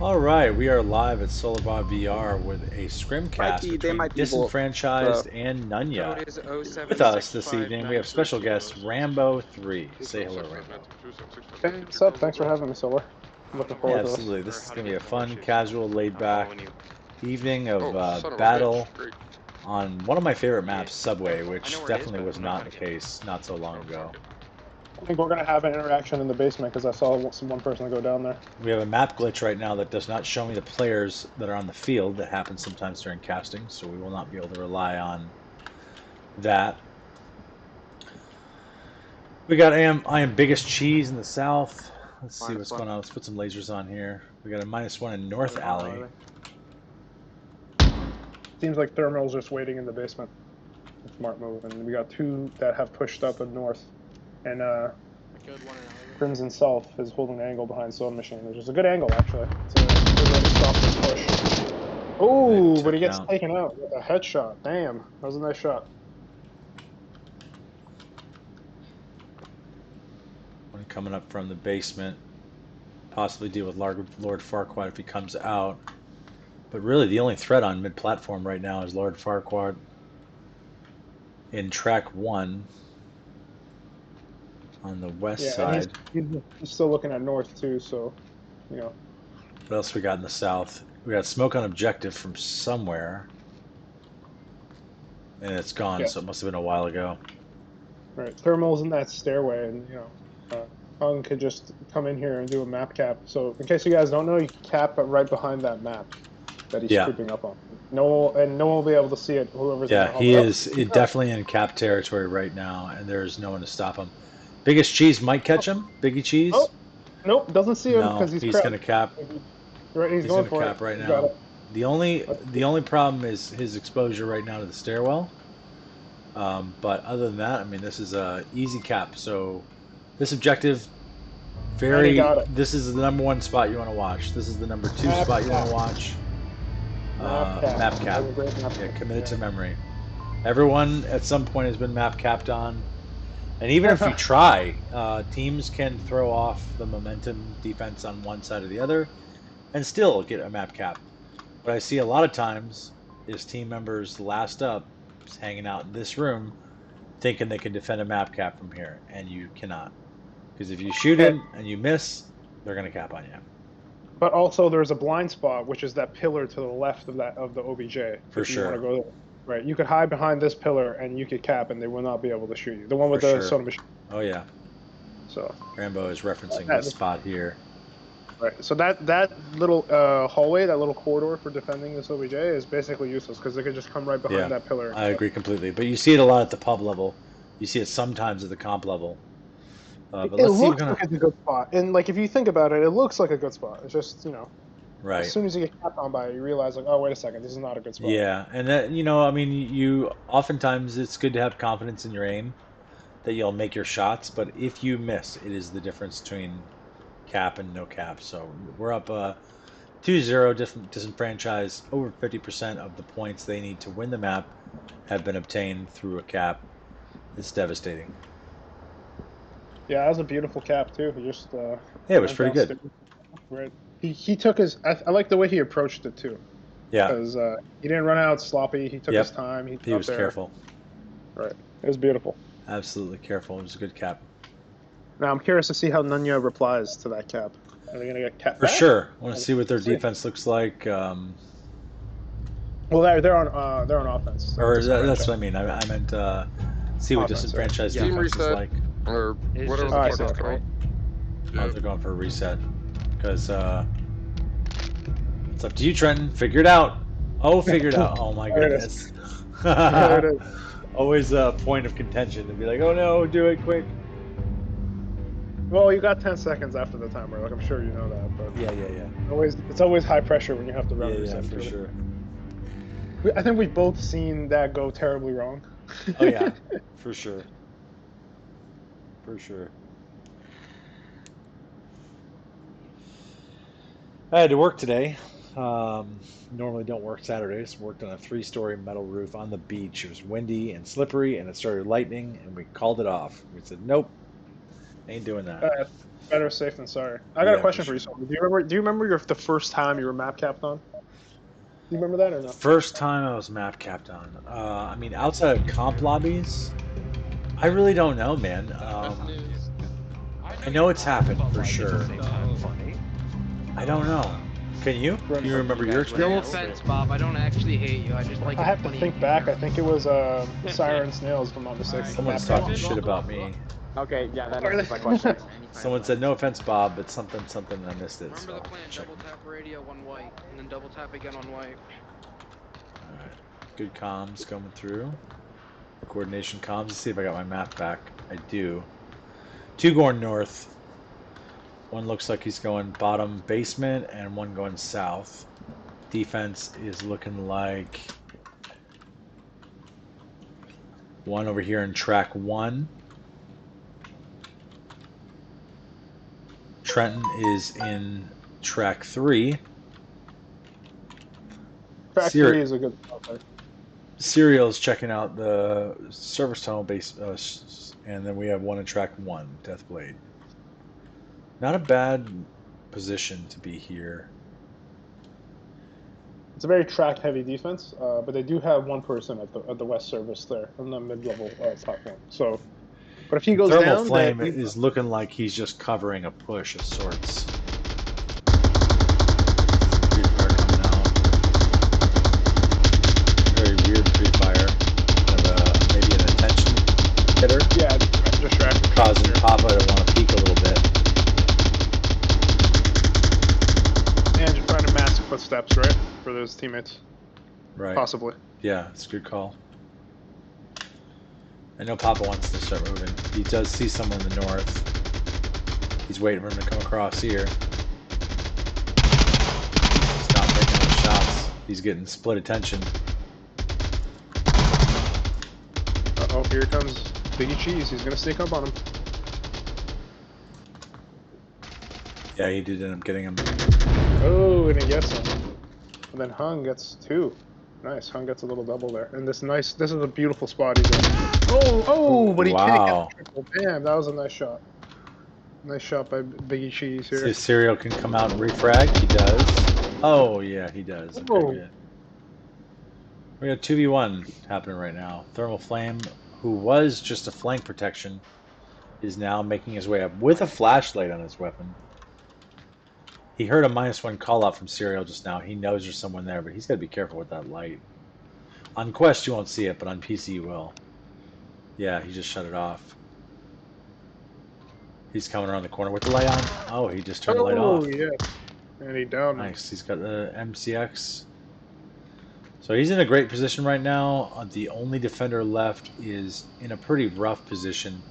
All right, we are live at Solabot VR with a scrimcast They between might be both. Disenfranchised and Code Nunya. is With us this evening, we have special 0765930. guest Rambo3. Say hello, Rambo. Hey, what's up? Thanks for having me, Solar. I'm looking Yeah, forward to this. absolutely. Or This is how to going to be get a more fun, shapes. casual, I'm laid-back following you. evening of Oh, son of a bitch. battle Great. on one of my favorite Yeah. maps, Subway, I know which where it is, definitely but was I'm not not how the to get there. case not so long Oh, ago. fuck it. I think we're gonna have an interaction in the basement because I saw one person go down there. We have a map glitch right now that does not show me the players that are on the field. That happens sometimes during casting, so we will not be able to rely on that. We got I am biggest cheese in the south. Let's see what's -1. going on. Let's put some lasers on here. We got a -1 in Put North it on Alley. early. Seems like Thermal's just waiting in the basement. Smart move, and we got two that have pushed up in north, and I killed one in alleyway. Crimson South is holding an angle behind Stone Machine, which is a good angle actually. It's a good way to stop this push. They Oh, but took he him gets out. taken out with a headshot. Damn, that was a nice shot. One coming up from the basement. Possibly deal with Lord Farquaad if he comes out. But really, the only threat on mid-platform right now is Lord Farquaad in track 1 on the west Yeah, and side. he's still looking at north too, so you know. What else we got in the south? We got smoke on objective from somewhere. And it's gone, Yeah. so it must have been a while ago. Right, Thermal's in that stairway, and Hung could just come in here and do a map cap. So, in case you guys don't know, you can cap it right behind that map that he's Yeah, creeping up on. No one will be able to see it. Whoever's in yeah, the he hallway. Oh, is he's not. definitely in cap territory right now, and there's no one to stop him. Biggest Cheese might catch him. Biggie Oh, Cheese? nope, doesn't see him No, because he's he's cracked. gonna cap. Right, he's He's going gonna for it. cap right He's got now. it. The only problem is his exposure right now to the stairwell. But other than that, I mean, this is a easy cap. So this objective, And he got it. this is the #1 spot you want to watch. This is the #2 Map spot you want cap. to watch. Map cap. Map That cap. was a great map Yeah, cap. commit it to memory. Everyone at some point has been map capped on. And even if you Yeah. try, teams can throw off the momentum defense on one side or the other and still get a map cap. What I see a lot of times is team members last up just hanging out in this room thinking they can defend a map cap from here, and you cannot. Because if you shoot Yeah, it and you miss, they're going to cap on you. but also there's a blind spot, which is that pillar to the left of the OBJ. For If you want sure. to go there, right, you could hide behind this pillar and you could cap, and they will not be able to shoot you. The one For with the sure. soda machine. Oh, yeah. So Rambo is referencing that this spot here. right. So that little hallway, that little corridor for defending this OBJ is basically useless because they could just come right Yeah, behind that pillar. I agree completely. But you see it a lot at the pub level. You see it sometimes at the comp level. But It let's see what looks kind of. like it's a good spot, and like if you think about it, it looks like a good spot. It's just as Right. soon as you get capped on by it, you realize like, oh wait a second, this is not a good spot. Yeah, and that I mean, you oftentimes it's good to have confidence in your aim that you'll make your shots, but if you miss, it is the difference between cap and no cap. So we're up 2-0 disenfranchised. Over 50% of the points they need to win the map have been obtained through a cap. It's devastating. Yeah, that was a beautiful cap too. He just Yeah, it was went pretty good. downstairs. Right. He took his. I like the way he approached it too, Yeah. because he didn't run out sloppy. He took his Yep. time. He's He up was there. careful. Right. It was beautiful. Absolutely careful. It was a good cap. Now I'm curious to see how Nunya replies to that cap. Are they gonna get capped For back? sure. I want to see what their See. defense looks like. Well, they're on offense. Or that's Disenfranchised what I mean. I meant see what offense. Right. disenfranchised Yeah. Team defense is reset, like. or It's whatever just the Oh, I fuck see. it's kickoff, Okay. right? called. Oh, Yeah. they're going for a reset. Because it's up to you, Trenton. Figure it out. Oh, figure it out. Oh my There it is. goodness. There it is. Always a point of contention to be like, oh no, do it quick. Well, you got 10 seconds after the timer. Like I'm sure you know that, but Yeah. it's always high pressure when you have to run Yeah, reset. for sure. I think we've both seen that go terribly wrong. Oh yeah, for sure. For sure. I had to work today. Normally don't work Saturdays. Worked on a 3-story metal roof on the beach. It was windy and slippery, and it started lightning, and we called it off. We said, nope, Ain't doing that. Better safe than sorry. I got a Yeah, for question for sure. you. Solomon. Do you remember the first time you were map capped on? Do you remember that or The no? first time I was map capped on. I mean, outside of comp lobbies, I really don't know, man. That's news. I know it's happened for sure. I don't know. Can you? Right. Do you remember your No experience? offense, Bob. I don't actually hate you. I just like I it have to funny think in back. I here. think it was Siren Snails, if I'm not mistaken. Someone's Map talking capped. shit about me. Okay, yeah, that Oh, really? answers my question. Someone said, "No offense, Bob, but something, something, and I missed it." Remember So the plan: check. double tap radio on white, and then double tap again on white. All right. Good comms coming through. Coordination comms. Let's see if I got my map back. I do. Two going north. One looks like he's going bottom basement, and one going south. Defense is looking like one over here in track 1. Trenton is in track 3. Track 3 is a good spot there. Serial's checking out the service tunnel base, and then we have one in track 1, Deathblade. Not a bad position to be here. It's a very track-heavy defense, but they do have one person at the west service there in the mid-level platform. So, but if he goes Thermal down, Flame is looking like he's just covering a push of sorts. Pre-fire coming out. Very weird pre-fire. Kind of maybe an attention hitter. Yeah, distraction. Causing Papa to want to peek a little bit. And just trying to mask footsteps, right, for those teammates. Right. Possibly. Yeah, it's a good call. I know Papa wants to start moving. He does see someone in the north. He's waiting for him to come across here. He's not making any shots. He's getting split attention. Uh-oh, here comes Biggie Cheese. He's going to sneak up on him. Yeah, he did end up getting him. Oh, and he gets him. And then Hung gets 2. Nice, Hung gets a little double there. And this is a beautiful spot he's in. Oh, but he can't Wow. get the triple. Damn, that was a nice shot. Nice shot by Biggie Cheese here. See if Serial can come out and refrag. He does. Oh, yeah, he does. Okay, Oh. good. We got 2v1 happening right now. Thermal Flame, who was just a flank protection, is now making his way up with a flashlight on his weapon. He heard a -1 call out from Serial just now. He knows there's someone there, but he's got to be careful with that light. On Quest, you won't see it, but on PC, you will. Yeah, he just shut it off. He's coming around the corner with the light on. Oh, he just turned the light off. Oh, yeah. And he downed him. Nice. He's got the MCX. So he's in a great position right now. The only defender left is in a pretty rough position.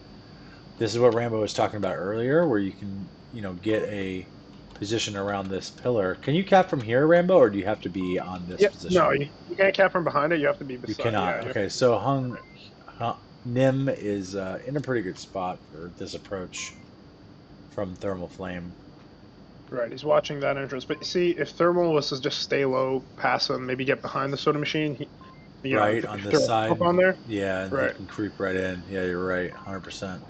This is what Rambo was talking about earlier, where you can, get a position around this pillar. Can you cap from here, Rambo, or do you have to be on this position? No, you can't cap from behind it. You have to be beside. You cannot. Yeah, okay, so Nim is in a pretty good spot for this approach from Thermal Flame. Right, he's watching that entrance. But see, if Thermal was to just stay low, pass him, maybe get behind the soda machine, right, on this side. Up on there. Yeah, and right. he can creep right in. Yeah, you're right, 100%.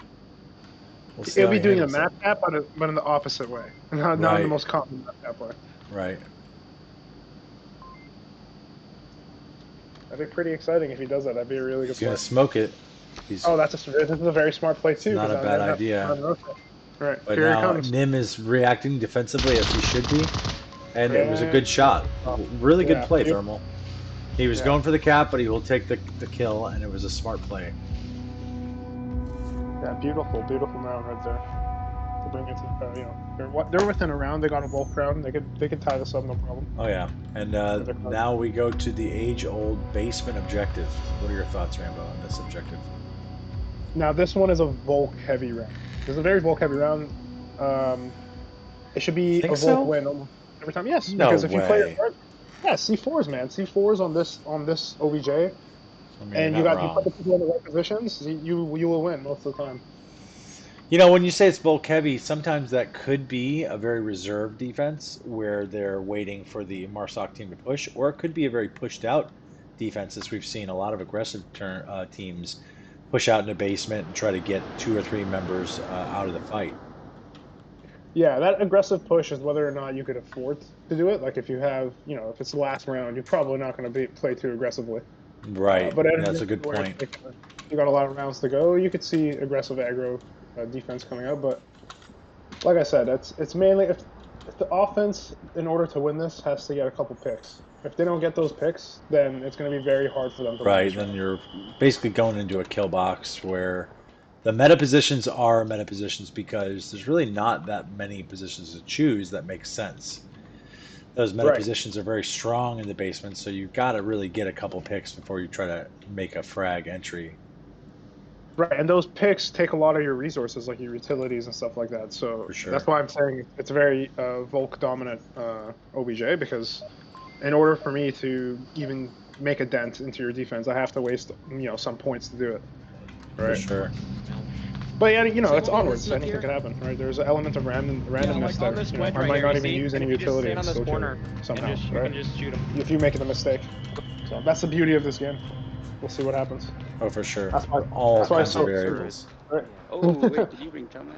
He'll be doing a map cap, but in the opposite way. Not in the most common map cap way. Right. That'd be pretty exciting if he does that. That'd be a really good play. He's going to smoke it. This is a very smart play, too. Not a bad idea. Right, but here now he comes. Nim is reacting defensively as he should be. And it was a good shot. Really good play, Thermal. He was going for the cap, but he will take the kill, and it was a smart play. Yeah, beautiful round right there. To bring it to, they're within a round. They got a Wolf crown. They could tie this up, no problem. Oh yeah, and now we go to the age-old basement objective. What are your thoughts, Rambo, on this objective? Now this one is a Volk heavy round. This is a very Volk heavy round. It should be a Volk win every time. Yes, because if you play it right, yeah, C4s, man, C4s on this OBJ. And you put the people in the right positions, you will win most of the time. When you say it's bulk heavy, sometimes that could be a very reserved defense where they're waiting for the Marsoc team to push, or it could be a very pushed out defense, as we've seen a lot of aggressive teams push out in the basement and try to get 2 or 3 members out of the fight. Yeah, that aggressive push is whether or not you could afford to do it. Like if you have, if it's the last round, you're probably not going to play too aggressively. Right. But Yeah, that's a good point. You got a lot of rounds to go. You could see aggressive aggro defense coming up, but like I said, it's mainly if the offense, in order to win this, has to get a couple picks. If they don't get those picks, then it's going to be very hard for them to win Right. this Then round. you're basically going into a kill box where the meta positions are meta positions because there's really not that many positions to choose that make sense. Those meta Right. positions are very strong in the basement, so you've got to really get a couple picks before you try to make a frag entry. Right, and those picks take a lot of your resources, like your utilities and stuff like that. So For sure. that's why I'm saying it's a very Volk dominant OBJ, because in order for me to even make a dent into your defense, I have to waste some points to do it. Right. For sure. But yeah, So it's onwards. listen up Anything here. could happen, right? There's an element of randomness like there. on this I wedge might right not here, even see? use And any if you just utility stand and on this still kill corner, you somehow, and you right? can just shoot him. If you make a mistake. So that's the beauty of this game. We'll see what happens. Oh, for sure. That's why. All That's why kinds it's of so variables. right? Oh, wait, did you bring Telmax?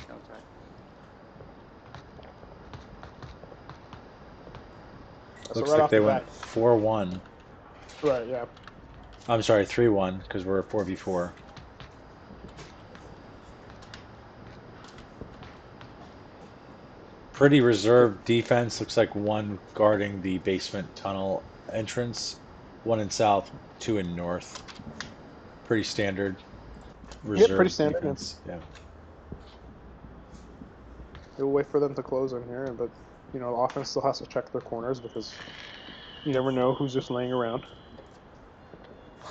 No, sorry. So Looks right like off they the went bat. 4-1. Right, yeah. I'm sorry, 3-1 because we're 4v4. Pretty reserved defense. Looks like one guarding the basement tunnel entrance, one in south, 2 in north. Pretty standard Yep, pretty reserve standard. defense. Yeah. We'll wait for them to close in here, but the offense still has to check their corners because you never know who's just laying around.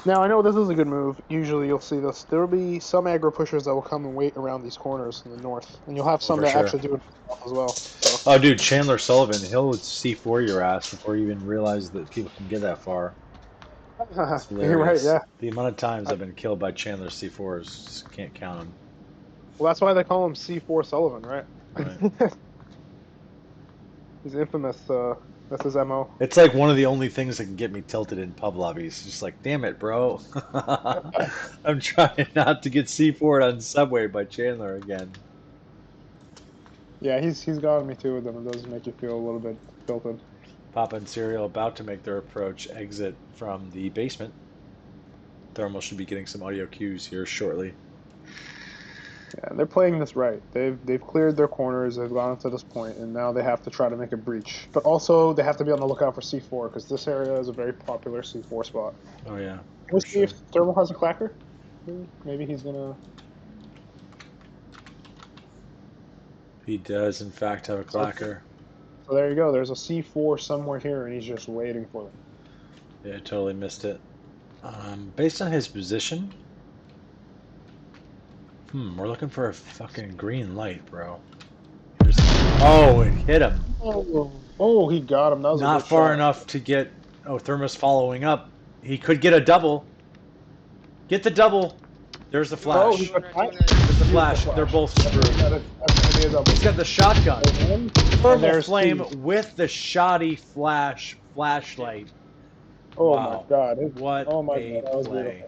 Now, I know this is a good move. Usually you'll see this. There will be some aggro pushers that will come and wait around these corners in the north, and you'll have some For that sure. actually do it as well. So. Oh, dude, Chandler Sullivan, he'll C4 your ass before you even realize that people can get that far. It's You're right, hilarious. yeah. The amount of times I've been killed by Chandler C4s, just can't count them. Well, that's why they call him C4 Sullivan, right? Right. He's infamous. That's his MO. It's like one of the only things that can get me tilted in pub lobbies. Just like, damn it, bro. I'm trying not to get C4'd on Subway by Chandler again. Yeah, he's gotten me too with them. It does make you feel a little bit tilted. Papa and Cereal about to make their approach exit from the basement. Thermal should be getting some audio cues here shortly. Yeah, they're playing this right. They've cleared their corners. They've gone to this point, and now they have to try to make a breach. But also, they have to be on the lookout for C4 because this area is a very popular C4 spot. Oh yeah. We'll see if Thermal has a clacker. Maybe he's gonna. He does, in fact, have a clacker. So there you go. There's a C4 somewhere here, and he's just waiting for them. Yeah, totally missed it. Based on his position, we're looking for a fucking green light, bro. Oh, it hit him. Oh, he got him. That was not far enough to get. Oh, Thermos following up. He could get a double. Get the double. There's the flash. Oh, there's the flash. They're both screwed. He's got the shotgun. Thermal flame with the shoddy flashlight. Oh wow. my god. What oh my a god, play.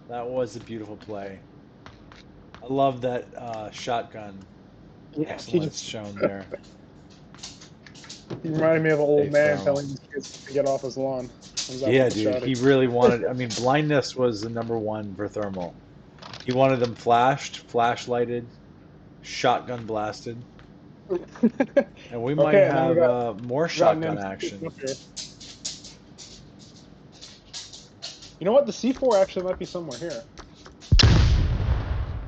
That was a beautiful play. I love that shotgun. Excellence shown there. He reminded me of an old man telling his kids to get off his lawn. Yeah, dude. He really wanted. I mean, blindness was the #1 for Thermal. He wanted them flashed, flashlighted, shotgun blasted. And we might have more shotgun action. You know what? The C4 actually might be somewhere here.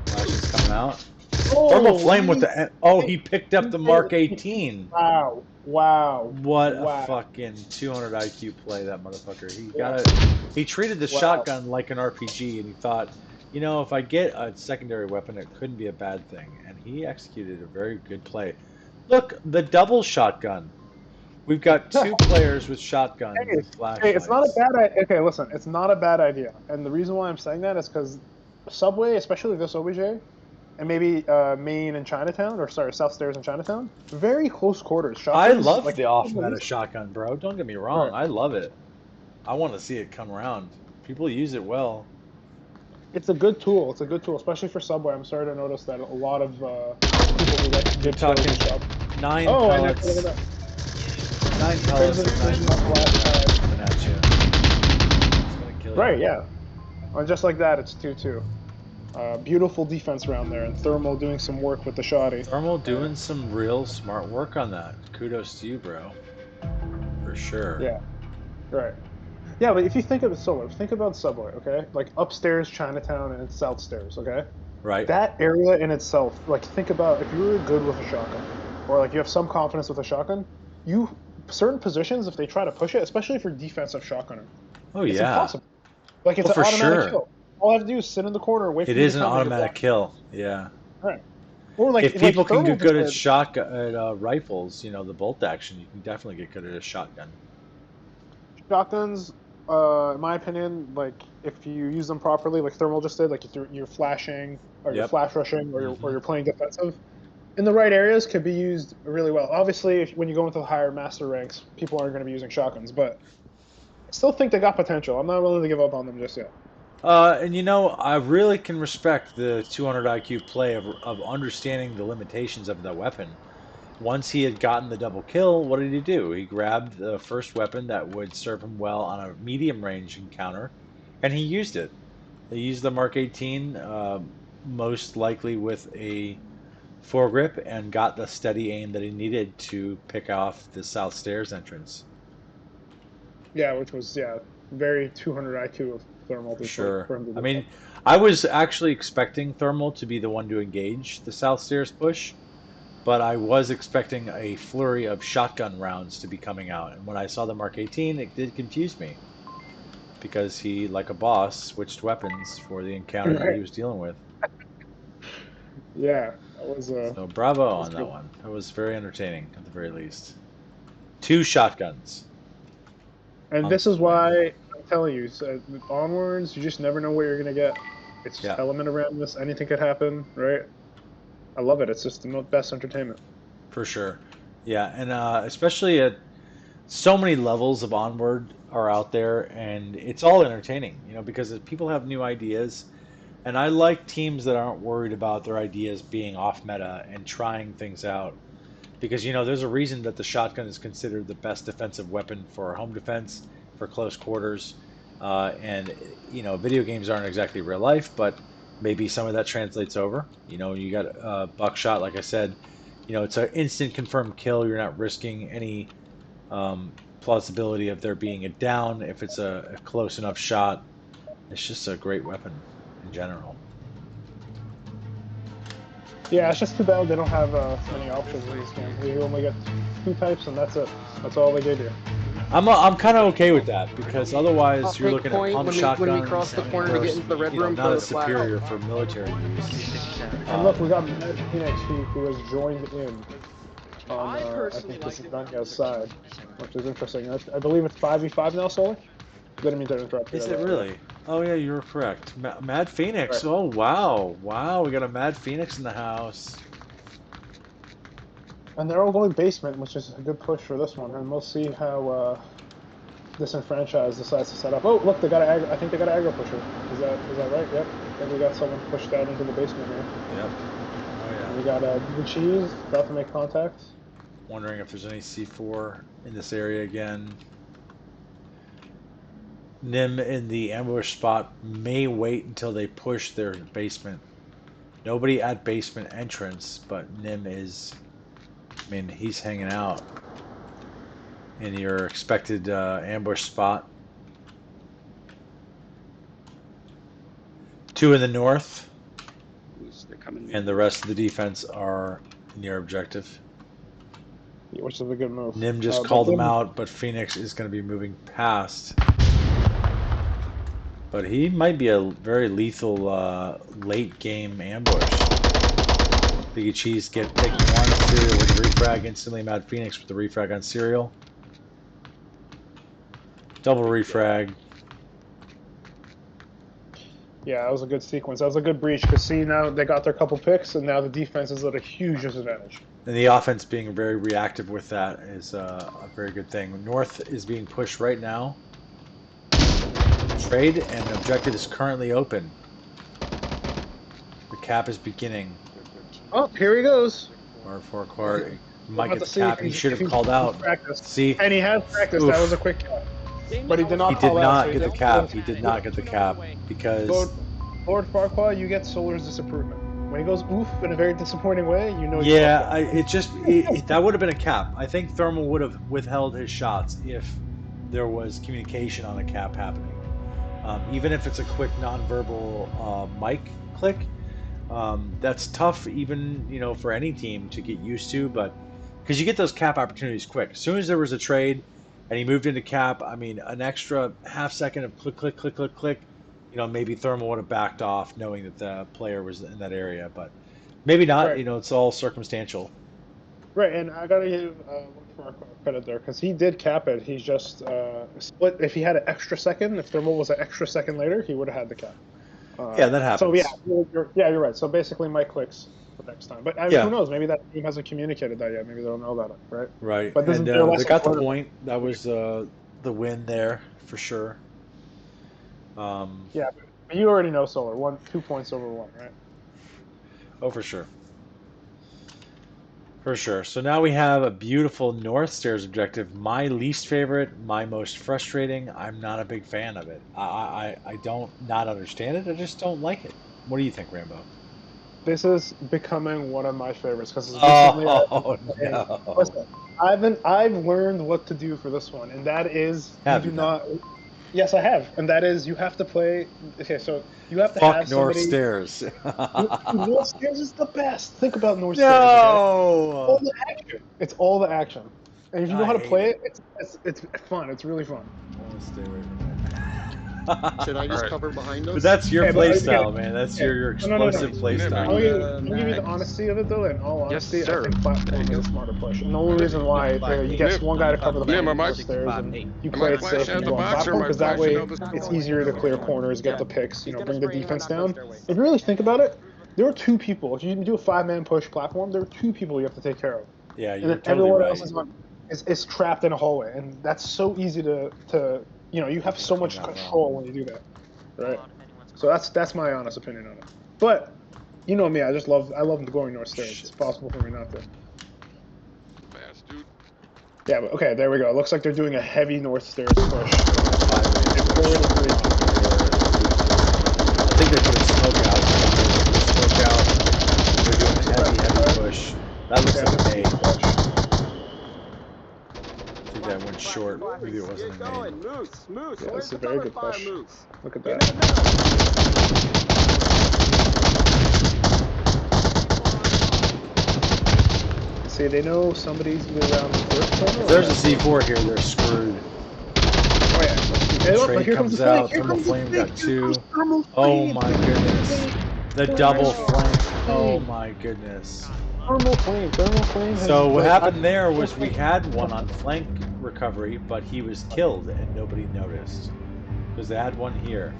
Flash is coming out. Thermal flame with the. Oh, he picked up the Mark 18. Wow. Wow. What a fucking 200 IQ play, that motherfucker. He got it. He treated the shotgun like an RPG, and he thought, you know, if I get a secondary weapon, it couldn't be a bad thing. And he executed a very good play. Look, the double shotgun. We've got 2 players with shotguns and flashlights. Hey, it's not a bad idea. Okay, listen, it's not a bad idea. And the reason why I'm saying that is because Subway, especially this OBJ, and maybe Main and Chinatown, or sorry, South Stairs and Chinatown, very close quarters. Shotguns, I love the off-meta shotgun, bro. Don't get me wrong. Right. I love it. I want to see it come around. People use it well. It's a good tool. It's a good tool, especially for Subway. I'm starting to notice that a lot of people who get You're good kills talking in shop. 9 Oh, and look pellets. at that. 9 pellets Crimson or 9 Vision on the last side. coming at you. It's gonna kill you. Right, yeah. And just like that, it's 2-2. Beautiful defense round there, and Thermal doing some work with the shoddy. Thermal doing some real smart work on that. Kudos to you, bro. For sure. Yeah, right. Yeah, but if you think of it solo, think about Subway, okay? Like upstairs Chinatown and South Stairs, okay? Right. That area in itself, like think about if you were good with a shotgun, or like you have some confidence with a shotgun, you certain positions if they try to push it, especially for defensive shotgunner, Oh it's yeah. impossible. Like it's Oh, an for automatic sure. kill. All I have to do is sit in the corner, wait It for you to is an come, and you're automatic blocking. kill. Yeah. Right. Or If like people can Thermal get just good at did. shotgun rifles, the bolt action, you can definitely get good at a shotgun. Shotguns, in my opinion, like if you use them properly, like Thermal just did, like you're flashing or you're Yep. flash rushing or Mm-hmm. you're playing defensive, in the right areas could be used really well. Obviously, when you go into the higher master ranks, people aren't going to be using shotguns, but I still think they got potential. I'm not willing to give up on them just yet. And I really can respect the 200 IQ play of understanding the limitations of the weapon. Once he had gotten the double kill, what did he do? He grabbed the first weapon that would serve him well on a medium range encounter, and he used it. He used the Mark 18, most likely with a foregrip, and got the steady aim that he needed to pick off the South Stairs entrance. Yeah, which was very 200 IQ of Thermal For to sure. for him to I do that. mean, I was actually expecting Thermal to be the one to engage the South Stairs push, but I was expecting a flurry of shotgun rounds to be coming out. And when I saw the Mark 18, it did confuse me because he, like a boss, switched weapons for the encounter that he Right. was dealing with. Yeah, that So bravo was on that good. one. That was very entertaining at the very least. 2 shotguns And on this is Subway. why I'm telling you, so onwards, you just never know what you're gonna get. It's just Yeah, element of randomness. Anything could happen, right? I love it. It's just the best entertainment. for sure. Yeah, and especially at so many levels of Onward are out there, and it's all entertaining, because people have new ideas. And I like teams that aren't worried about their ideas being off meta and trying things out. Because, there's a reason that the shotgun is considered the best defensive weapon for home defense, for close quarters. And video games aren't exactly real life, but maybe some of that translates over. You got buckshot, like I said, it's an instant confirmed kill. You're not risking any plausibility of there being a down if it's a close enough shot. It's just a great weapon in general. Yeah, it's just too bad they don't have so many options in this game. You only get two types, and that's it. That's all they give you. I'm kind of okay with that because I'll otherwise you're take looking at point pump when we cross shotguns the and corner to get into the red room not for as the flash. superior for military use. And look, we got Mad Phoenix who has joined in on I I personally think this like is it. Dunya's side, which is interesting. I believe it's 5v5 now, Solar. Didn't mean to interrupt you. Is it Yeah. really? Oh yeah, you're correct. Mad Phoenix. Right. Oh wow, we got a Mad Phoenix in the house. And they're all going basement, which is a good push for this one. And we'll see how Disenfranchised decides to set up. Oh, look, they got I think they got an aggro pusher. Is that right? Yep. I think we got someone pushed down into the basement here. Yep. Oh And we yeah. got the cheese about to make contact. Wondering if there's any C4 in this area again. Nim in the ambush spot may wait until they push their basement. Nobody at basement entrance, but Nim is, he's hanging out in your expected ambush spot. 2 in the north, They're coming. and the rest of the defense are near objective. Which is a good move. Nim just But called them then, out, but Phoenix is going to be moving past. But he might be a very lethal late game ambush. Biggie Cheese taking one, Serial with the refrag, instantly Mad Phoenix with the refrag on Serial. Double refrag. yeah, that was a good sequence. That was a good breach. Because see, now they got their couple picks, and now the defense is at a huge disadvantage. And the offense being very reactive with that is a very good thing. North is being pushed right now. Trade and objective is currently open. Cap is beginning. Oh, here he goes. Or for court. He We're might about get to the see cap. if He he's, should if have he's called out. practiced. See? And he has practiced. That was a quick cap. But he did not He call did out. not So get the cap. He did not get the cap because Lord Farquaad, you get Solar's disapproval. When he goes oof in a very disappointing way, you know you yeah, fucked up. that would have been a cap. I think Thermal would have withheld his shots if there was communication on a cap happening. Even if it's a quick nonverbal mic click, that's tough even for any team to get used to, but because you get those cap opportunities quick. As soon as there was a trade and he moved into cap, I mean, an extra half second of click, click, click, click, click, maybe Thermal would have backed off knowing that the player was in that area, but maybe not. Right. It's all circumstantial. Right, and I gotta give Lord Farquaad credit there because he did cap it. He's just split. If he had an extra second, if Thermal was an extra second later, he would have had the cap. Yeah, that happens. So you're right. So basically, Mike clicks for next time. But Yeah. who knows? Maybe that team hasn't communicated that yet. Maybe they don't know about it, right? Right. But this And is their they lesson got the learned. point. That was the win there for sure. Yeah, but you already know Solar 2 points over 1, right? Oh, for sure. For sure. So now we have a beautiful North Stairs objective. My least favorite, my most frustrating. I'm not a big fan of it. I don't not understand it. I just don't like it. What do you think, Rambo? This is becoming one of my favorites because recently Oh no. listen, I've learned what to do for this one, and that is Have you you do now? not. Yes, I have, and that is you have to play. Okay, so you have to Fuck have North somebody. Stairs. North Stairs is the best. Think about North Stairs. Okay, all No. the action. It's all the action, and if you know I how to hate play it. it, it's fun. It's really fun. I want to stay away from it. Should I just Alright. cover behind us? But that's your Okay, but play okay, style, man. That's okay. your No. explosive play Yeah, man. style. I'm gonna give you the honesty of it though. In all Yes, honesty, I sir. think There platform you is a go. smarter push. And the only reason why you get one guy to cover the Liam, am I- North Stairs and you Am play I it safe flashing and at you the go on box or platform am I because that flashing way at the it's easier to clear corners, get the picks, He's gonna bring the spray you defense and knock down. stairway. If you really think about it, there are 2 people. If you do a 5-man push platform, there are 2 people you have to take care of, Yeah, and you're then totally everyone right. else is trapped in a hallway, and that's so easy to you have so much that well. control when you do that, right? So that's my honest opinion on it. But you know me, I love going North Stairs. It's Shit. possible for me not to. Fast, dude. Yeah, but okay, there we go. It looks like they're doing a heavy North Stairs push. I think they're putting smoke out. They're doing a heavy push. That looks like a nade. I think that went short. Maybe it wasn't a nade. Moose. Yeah, Where's it's a the very cover good fire, push. Moose? Look at Give that. me the middle. See, they know somebody's either around this first corner. If Or there's a that Z4 here, they're screwed. Oh yeah. Hey, look, Trade here comes comes the flank. out. Here Thermal comes the Flame flank. got Here 2. comes Thermal Oh Flame. my goodness. The double flank. Oh Flame. my goodness. Thermal Flame. Thermal Flame has. So what like, happened there was we had one on flank recovery, but he was killed and nobody noticed. Because they had one here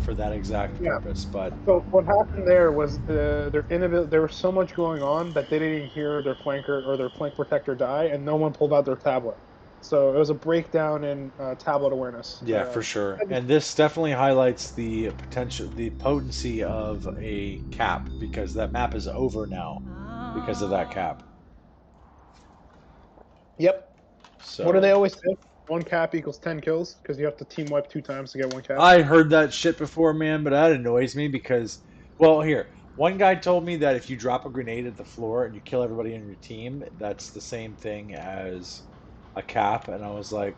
for that exact purpose. But So what happened there was their inability. There was so much going on that they didn't hear their flanker or their flank protector die, and no one pulled out their tablet. So it was a breakdown in tablet awareness. yeah, for sure. And this definitely highlights the potential, the potency of a cap, because that map is over now because of that cap. Yep. So What do they always say? 1 cap equals 10 kills because you have to team wipe 2 times to get 1 cap. I heard that shit before, man, but that annoys me because, well, here, one guy told me that if you drop a grenade at the floor and you kill everybody on your team, that's the same thing as a cap. And I was like,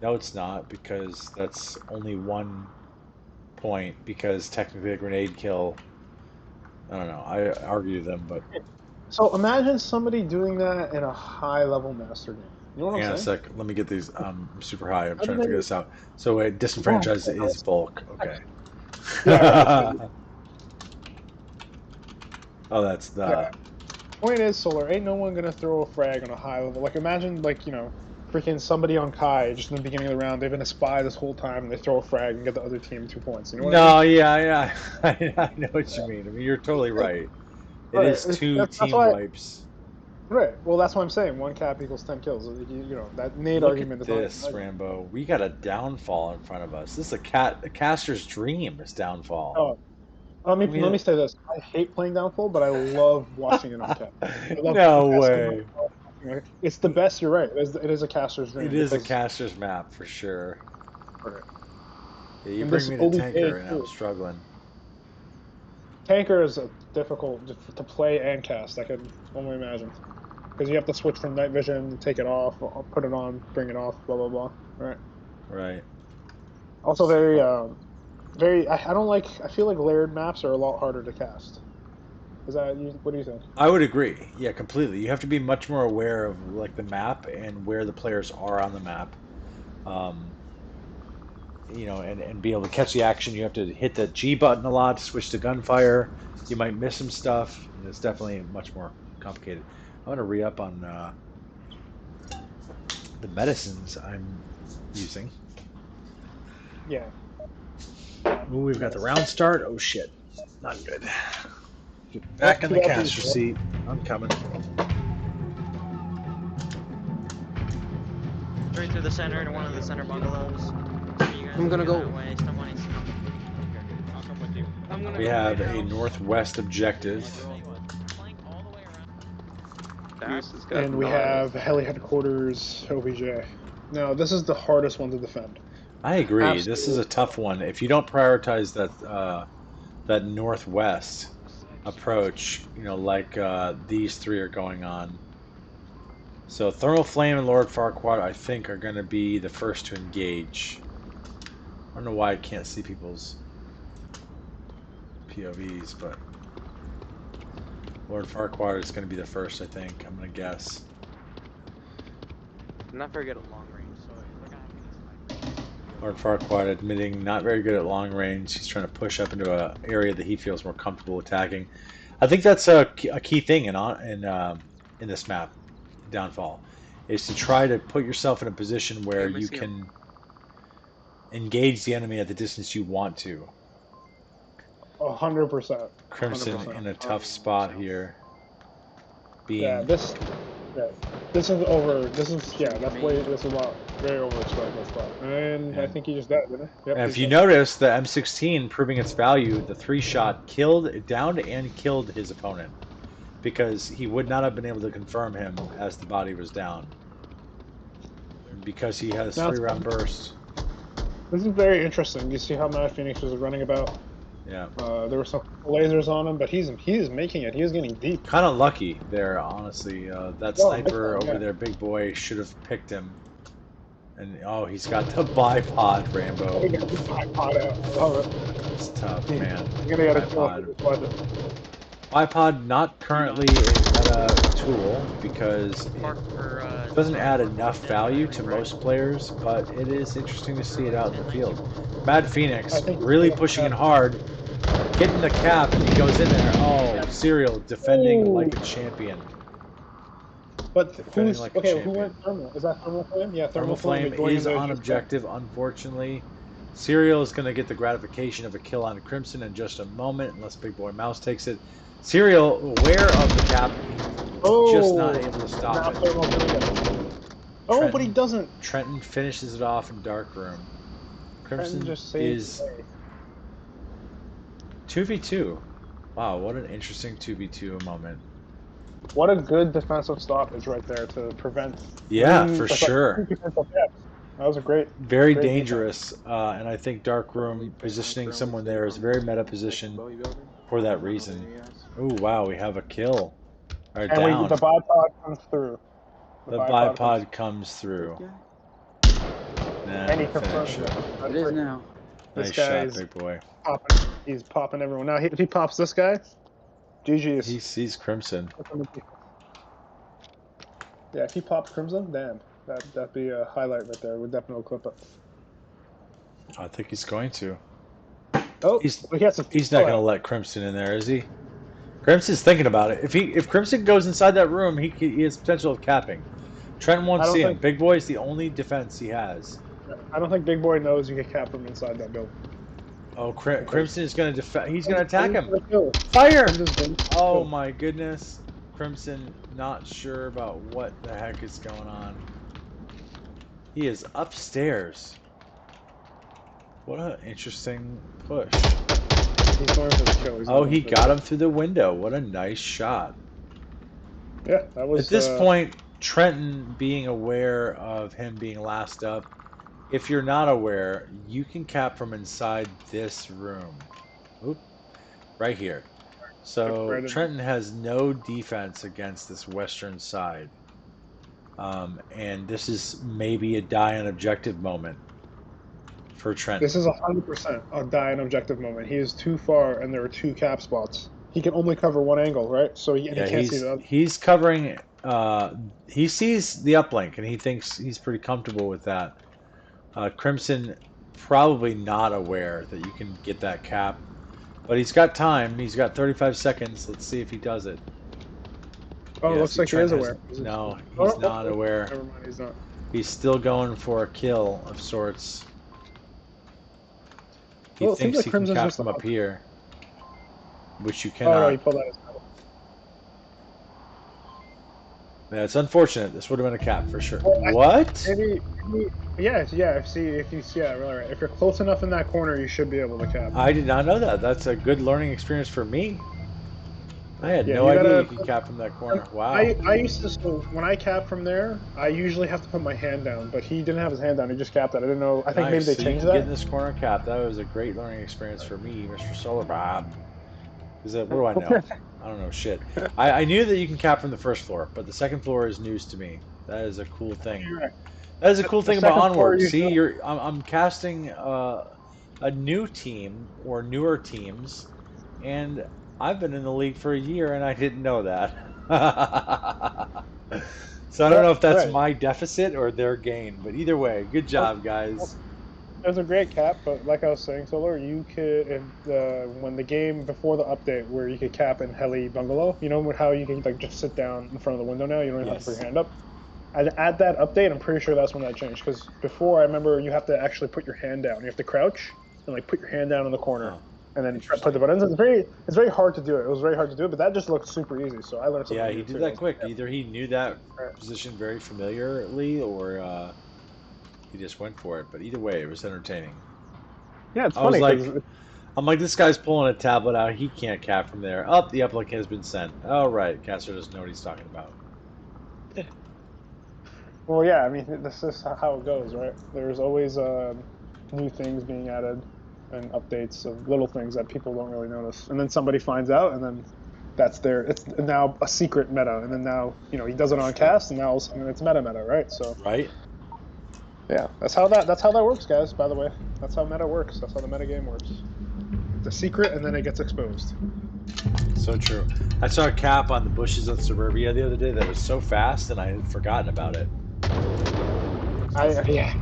no, it's not, because that's only 1 point, because technically a grenade kill, I don't know, I argue them, but So imagine somebody doing that in a high-level master game. You know what hang on I'm a saying? sec, let me get these, I'm super high, I'm How do trying to figure they? this out. So disenfranchised is bulk, okay. Yeah, right. Oh, that's the... Yeah. Point is, Solar, ain't no one gonna throw a frag on a high level. Like, imagine, like, freaking somebody on Kai just in the beginning of the round. They've been a spy this whole time, and they throw a frag and get the other team 2 points. You know what I mean? No, yeah, I know what you mean. I mean, you're totally right. It Right. is 2 That's team why. wipes. Right. Well, that's what I'm saying. 1 cap equals 10 kills. That nade Look argument at is not. this, Rambo. We got a downfall in front of us. This is a caster's dream, this downfall. Oh, Let me say this. I hate playing Downfall, but I love watching it on cast. I love No casting way. it. It's the best. You're right. It is a caster's dream. It is a because caster's map for sure. Right. Yeah, you And bring this me to OBJ tanker and I'm too. struggling. Tanker is difficult to play and cast. I can only imagine because you have to switch from night vision, take it off, put it on, bring it off, blah blah blah. Right. Right. Also very. I don't like. I feel like layered maps are a lot harder to cast. Is that you? What do you think? I would agree. Yeah, completely. You have to be much more aware of like the map and where the players are on the map. Um, and be able to catch the action. You have to hit the G button a lot to switch to gunfire. You might miss some stuff, and it's definitely much more complicated. I want to re-up on the medicines I'm using. Yeah. Ooh, we've got the round start. Oh shit, not good. Get Oh, back in too the bad for caster you. seat. I'm coming. Straight through the center to one of the center bungalows. You guys I'm gonna go go. that way. Someone is. I'll come with you. I'm gonna We go have White a House. northwest objective. Flank all the way around. Goose has got And we knives. have heli headquarters OBJ. No, this is the hardest one to defend. I agree. This is Absolutely. a tough one. If you don't prioritize that northwest approach, like these three are going on. So Thermal Flame and Lord Farquaad, I think, are going to be the first to engage. I don't know why I can't see people's POVs, but Lord Farquaad is going to be the first, I think. I'm going to guess. I'm not very good at long range, so they're gonna have to be snipers. Lord Farquaad admitting not very good at long range. He's trying to push up into an area that he feels more comfortable attacking. I think that's a key thing in this map, Downfall, is to try to put yourself in a position where Damn, I you see him. can engage the enemy at the distance you want to. 100%. Crimson 100%. in a tough spot here, Yeah, being yeah, this is over. This is a lot, very overexposed this spot. And I and think he just died, didn't he? Yep, if he's you dead. notice the M16 proving its value, the 3-shot downed and killed his opponent because he would not have been able to confirm him as the body was down because he has Now, 3-round burst. this is very interesting. You see how Mad Phoenix was running about? Yeah. There were some lasers on him, but he is making it. He is getting deep. Kind of lucky there, honestly. That Oh, big sniper time, over yeah. there, big boy, should have picked him. And oh, he's got the bipod, Rambo. He got the Oof. bipod out. I love it. It's tough, man. You're gonna get a kill for Bipod. this budget. Bipod not currently a meta tool because it Mark for doesn't sorry, add Mark for enough dead value battery to break. most players, but it is interesting to see it out in the 1019. field. Mad I Phoenix think he's really gonna pushing in have. hard, hitting the cap, and he goes in there. Oh, Serial defending Oh, like a champion. but Defending who's like a okay? Who champion. went thermal? Is that thermal flame? Yeah, Thermal thermal flame Flame is going is into on his cap. objective, unfortunately. Serial is going to get the gratification of a kill on Crimson in just a moment, unless Big Boy Mouse takes it. Serial, aware of the cap, just not Oh, able to stop now it. thermal's gonna get it. Oh, but he doesn't. Trenton finishes it off in Dark Room. Trenton Crimson just saved the is day. 2v2. Wow, what an interesting 2v2 moment. What a good defensive stoppage right there to prevent Yeah, three. for That's like sure. two potential deaths. That was a great, Very great defense. dangerous, and I think Dark Room positioning someone there is a very meta position for that reason. Oh, wow, we have a kill. Or And the down. bipod comes through. The The bipod comes, bipod comes through. Nah, and he finish confirms it. it. It is now. This Nice guy shot, is big boy. popping. He's popping everyone. Now, if he pops this guy, GG's. He's Crimson. Yeah, if he pops Crimson, damn. That'd be a highlight right there. We'd definitely clip it. I think he's going to. Oh, He's he has to he's not going to let Crimson in there, is he? Crimson's thinking about it. If Crimson goes inside that room, he has potential of capping. Trent won't I don't see him. think Big Boy is the only defense he has. Big Boy knows you can cap him inside that building. Oh, Because Crimson is going to he's going to attack him. Kill. Fire! Crimson's Oh kill. my goodness. Crimson not sure about what the heck is going on. He is upstairs. What an interesting push. He's going for the kill. He's Oh, not he going for got the- him through the window. What a nice shot. Yeah, that was. At this point, Trenton being aware of him being last up, if you're not aware, you can cap from inside this room. Oop, right here. So right in- Trenton has no defense against this western side. And this is maybe a die on objective moment for Trenton. This is 100% a die and objective moment. He is too far, and there are 2 cap spots. He can only cover one angle, right? So he Yeah, can't see the other. he's covering. He sees the uplink, and he thinks he's pretty comfortable with that. Crimson probably not aware that you can get that cap, but he's got time. He's got 35 seconds. Let's see if he does it. Oh, Yeah, looks see, like Trent he is aware. no, Oh, he's not aware. Never mind, he's not. He's still going for a kill of sorts. He Well, it seems thinks like he can Crimson's cap just from up here, which you Oh no, he cannot. pulled out. Yeah, it's unfortunate. This would have been a cap for sure. Well, What? Yeah. Yeah, right. If you're close enough in that corner, you should be able to cap. I did not know that. That's a good learning experience for me. I had Yeah, no you idea gotta. you could cap from that corner. Wow. I used to, so when I cap from there, I usually have to put my hand down, but he didn't have his hand down. He just capped that. I didn't know. I think maybe Nice. they So you changed can that. get in this corner cap. That was a great learning experience for me, Mr. Solar Bob. Is that, what do I know? I don't know shit. I knew that you can cap from the first floor, but the second floor is news to me. That is a cool thing. You're right. That is a cool The thing about second floor Onward. See, usually- I'm casting a new team or newer teams, and I've been in the league for a year and I didn't know that. So I don't know if that's Right. my deficit or their gain, but either way, good job, guys. It was a great cap, but like I was saying, Solar, you could when the game before the update where you could cap in heli bungalow. You know how you can like just sit down in front of the window now. You don't even have to put Yes. your hand up. And at that update, I'm pretty sure that's when that changed. Because before, I remember you have to actually put your hand down. You have to crouch and like put your hand down in the corner, Oh, and then interesting. put the buttons. It's very hard to do it. It was very hard to do it, but that just looked super easy. So I learned something. Yeah, new he did too. that quick. Either he knew that Right. position very familiarly, or he just went for it. But either way, it was entertaining. Yeah, it's I was funny. like, I'm like, this guy's pulling a tablet out. He can't cap from there. Oh, the uplink has been sent. Oh, right. Caster doesn't know what he's talking about. Well, yeah, I mean, this is how it goes, right? There's always new things being added and updates of little things that people don't really notice. And then somebody finds out, and then it's now a secret meta. And then now, he does it on cast, and now all of a sudden it's meta, right? So, Right? yeah, that's how that works, guys, by the way. That's how meta works. That's how the meta game works. It's a secret, and then it gets exposed. So true. I saw a cap on the bushes of Suburbia the other day that was so fast, and I had forgotten about it. Yeah.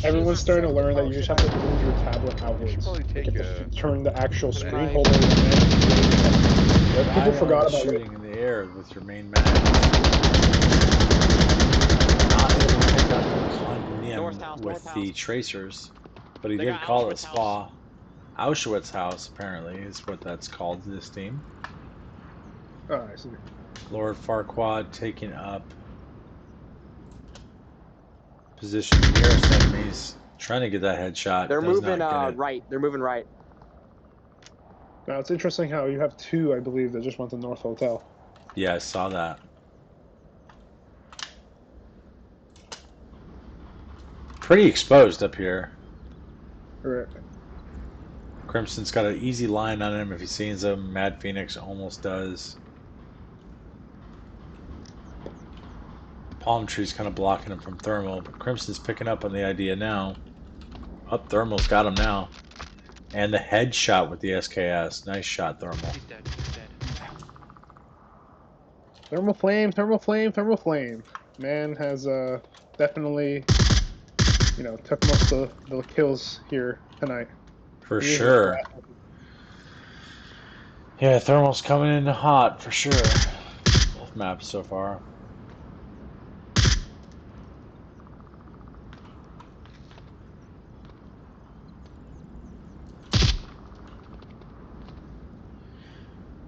Everyone's starting to learn that you just have to move your tablet outwards. probably You take get a- to turn the actual screen Right. holder. People forgot about it. Shooting in the air with your main mag. Not able to pick up on him North house, with north the house. tracers, but he They did got call it Auschwitz Spa. Auschwitz House, apparently, is what that's called to this team. Oh, I see. Lord Farquaad taking up position nearest enemies, trying to get that headshot. They're does moving not get it. right. They're moving right. Now it's interesting how you have 2, I believe, that just went to North Hotel. Yeah, I saw that. Pretty exposed up here. Right. Crimson's got an easy line on him if he sees him. Mad Phoenix almost does. Palm Tree's kind of blocking him from Thermal, but Crimson's picking up on the idea now. Up, Thermal's got him now. And the headshot with the SKS. Nice shot, Thermal. He's dead. He's dead. Thermal flame, thermal flame, thermal flame. Man has definitely, took most of the kills here tonight. For He is sure. the- Yeah, Thermal's coming in hot, for sure. Both maps so far.